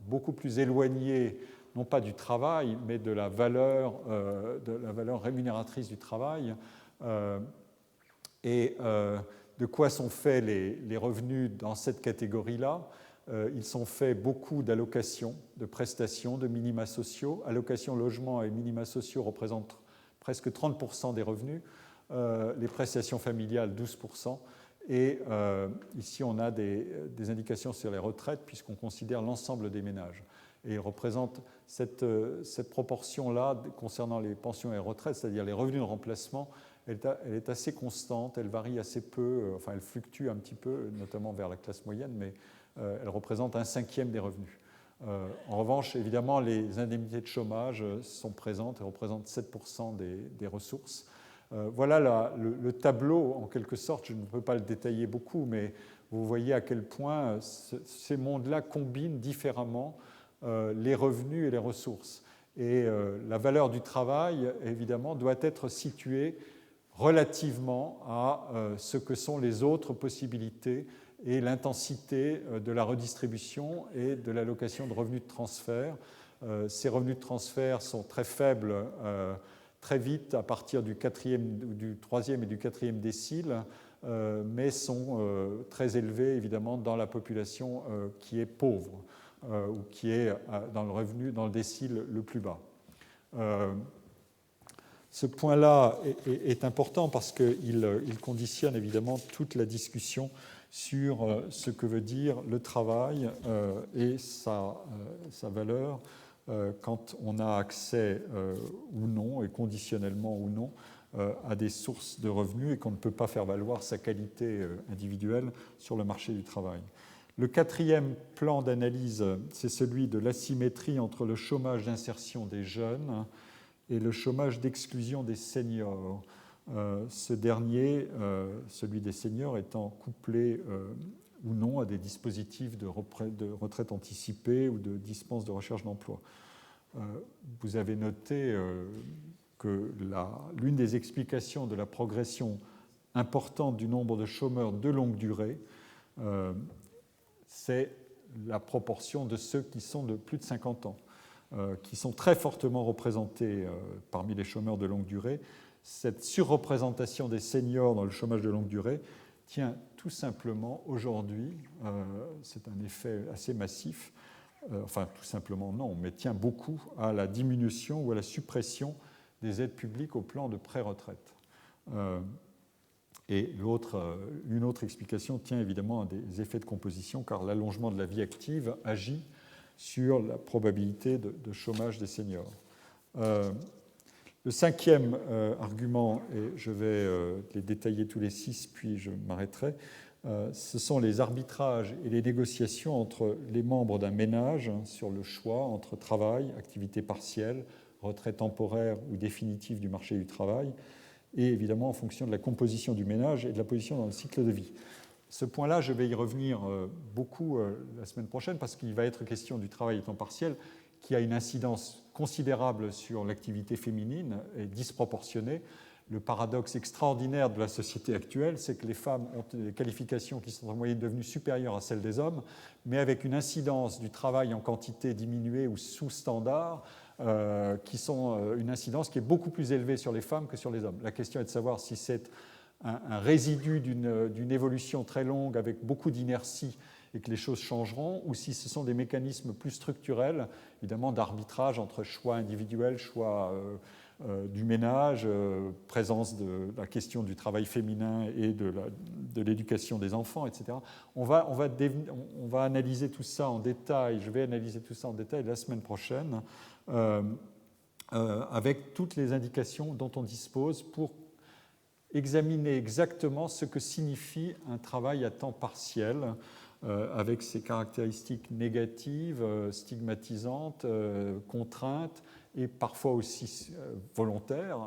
S1: beaucoup plus éloignée, non pas du travail, mais de la valeur rémunératrice du travail. Et de quoi sont faits les revenus dans cette catégorie-là? Ils sont faits beaucoup d'allocations, de prestations, de minima sociaux. Allocations, logements et minima sociaux représentent presque 30% des revenus, les prestations familiales 12%, et ici on a des indications sur les retraites puisqu'on considère l'ensemble des ménages. Et il représente cette proportion-là concernant les pensions et les retraites, c'est-à-dire les revenus de remplacement, elle est assez constante, elle varie assez peu, enfin elle fluctue un petit peu, notamment vers la classe moyenne, mais elle représente 1/5 des revenus. En revanche, évidemment, les indemnités de chômage sont présentes et représentent 7% des ressources. Voilà le tableau, en quelque sorte. Je ne peux pas le détailler beaucoup, mais vous voyez à quel point ces mondes-là combinent différemment les revenus et les ressources. Et la valeur du travail, évidemment, doit être située relativement à ce que sont les autres possibilités et l'intensité de la redistribution et de l'allocation de revenus de transfert. Ces revenus de transfert sont très faibles très vite à partir du 3e et du 4e décile, mais sont très élevés évidemment dans la population qui est pauvre ou qui est dans le revenu, dans le décile le plus bas. Ce point-là est important parce qu'il conditionne évidemment toute la discussion sur ce que veut dire le travail et sa valeur quand on a accès ou non, et conditionnellement ou non, à des sources de revenus et qu'on ne peut pas faire valoir sa qualité individuelle sur le marché du travail. Le quatrième plan d'analyse, c'est celui de l'asymétrie entre le chômage d'insertion des jeunes et le chômage d'exclusion des seniors. Ce dernier, celui des seniors, étant couplé ou non à des dispositifs de retraite anticipée ou de dispense de recherche d'emploi. Vous avez noté que l'une des explications de la progression importante du nombre de chômeurs de longue durée, c'est la proportion de ceux qui sont de plus de 50 ans, qui sont très fortement représentés parmi les chômeurs de longue durée. Cette surreprésentation des seniors dans le chômage de longue durée tient tout simplement aujourd'hui, c'est un effet assez massif, enfin tout simplement non, mais tient beaucoup à la diminution ou à la suppression des aides publiques au plan de pré-retraite. Et une autre explication tient évidemment à des effets de composition, car l'allongement de la vie active agit sur la probabilité de chômage des seniors. Le cinquième argument, et je vais les détailler tous les 6, puis je m'arrêterai, ce sont les arbitrages et les négociations entre les membres d'un ménage sur le choix entre travail, activité partielle, retrait temporaire ou définitif du marché du travail, et évidemment en fonction de la composition du ménage et de la position dans le cycle de vie. Ce point-là, je vais y revenir beaucoup la semaine prochaine parce qu'il va être question du travail à temps partiel qui a une incidence considérable sur l'activité féminine et disproportionnée. Le paradoxe extraordinaire de la société actuelle, c'est que les femmes ont des qualifications qui sont en moyenne devenues supérieures à celles des hommes, mais avec une incidence du travail en quantité diminuée ou sous-standard qui sont une incidence qui est beaucoup plus élevée sur les femmes que sur les hommes. La question est de savoir si c'est un résidu d'une évolution très longue avec beaucoup d'inertie et que les choses changeront, ou si ce sont des mécanismes plus structurels, évidemment d'arbitrage entre choix individuels, choix du ménage, présence de la question du travail féminin et de l'éducation des enfants, etc. On va analyser tout ça en détail, je vais analyser tout ça en détail la semaine prochaine, avec toutes les indications dont on dispose pour examiner exactement ce que signifie un travail à temps partiel, avec ses caractéristiques négatives, stigmatisantes, contraintes et parfois aussi volontaires.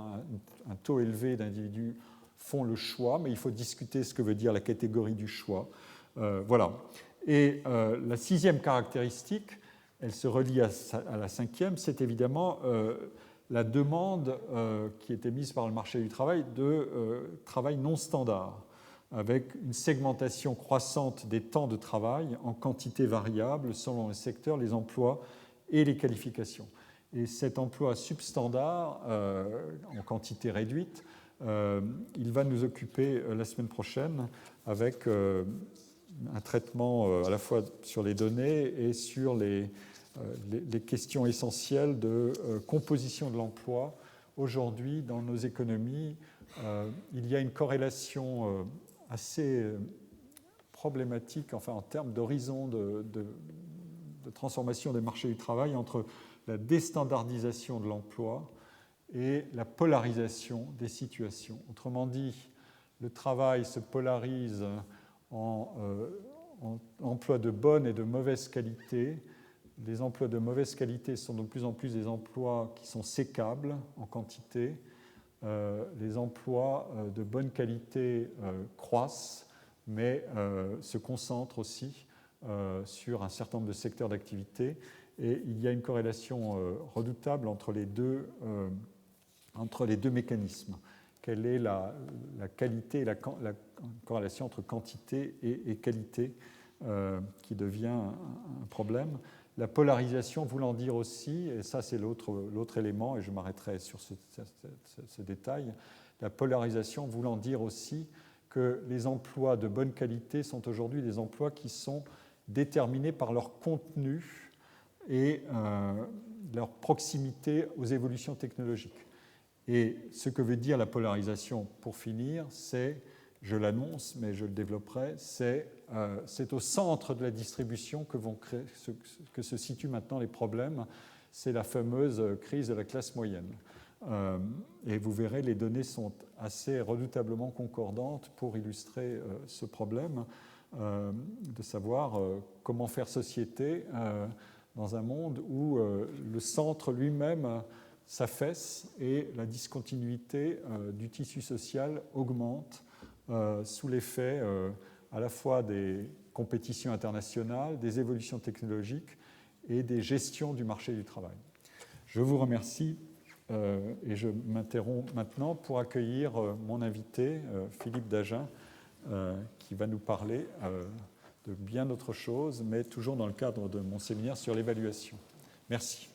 S1: Un taux élevé d'individus font le choix, mais il faut discuter ce que veut dire la catégorie du choix. Voilà. Et la sixième caractéristique, elle se relie à la cinquième, c'est évidemment la demande qui était mise par le marché du travail de travail non standard, avec une segmentation croissante des temps de travail en quantité variable selon les secteurs, les emplois et les qualifications. Et cet emploi substandard, en quantité réduite, il va nous occuper la semaine prochaine avec un traitement à la fois sur les données et sur les questions essentielles de composition de l'emploi. Aujourd'hui, dans nos économies, il y a une corrélation assez problématique, enfin en termes d'horizon de transformation des marchés du travail, entre la déstandardisation de l'emploi et la polarisation des situations. Autrement dit, le travail se polarise en emplois de bonne et de mauvaise qualité. Les emplois de mauvaise qualité sont de plus en plus des emplois qui sont sécables en quantité. Les emplois de bonne qualité croissent, mais se concentrent aussi sur un certain nombre de secteurs d'activité. Et il y a une corrélation redoutable entre les deux mécanismes. Quelle est la qualité, la corrélation entre quantité et qualité qui devient un problème. La polarisation voulant dire aussi, et ça c'est l'autre élément, et je m'arrêterai sur ce détail, la polarisation voulant dire aussi que les emplois de bonne qualité sont aujourd'hui des emplois qui sont déterminés par leur contenu et leur proximité aux évolutions technologiques. Et ce que veut dire la polarisation, pour finir, c'est, je l'annonce, mais je le développerai, c'est au centre de la distribution que se situent maintenant les problèmes. C'est la fameuse crise de la classe moyenne. Et vous verrez, les données sont assez redoutablement concordantes pour illustrer ce problème, de savoir comment faire société dans un monde où le centre lui-même s'affaisse et la discontinuité du tissu social augmente sous l'effet à la fois des compétitions internationales, des évolutions technologiques et des gestions du marché du travail. Je vous remercie et je m'interromps maintenant pour accueillir mon invité, Philippe Dagen, qui va nous parler de bien d'autres choses, mais toujours dans le cadre de mon séminaire sur l'évaluation. Merci.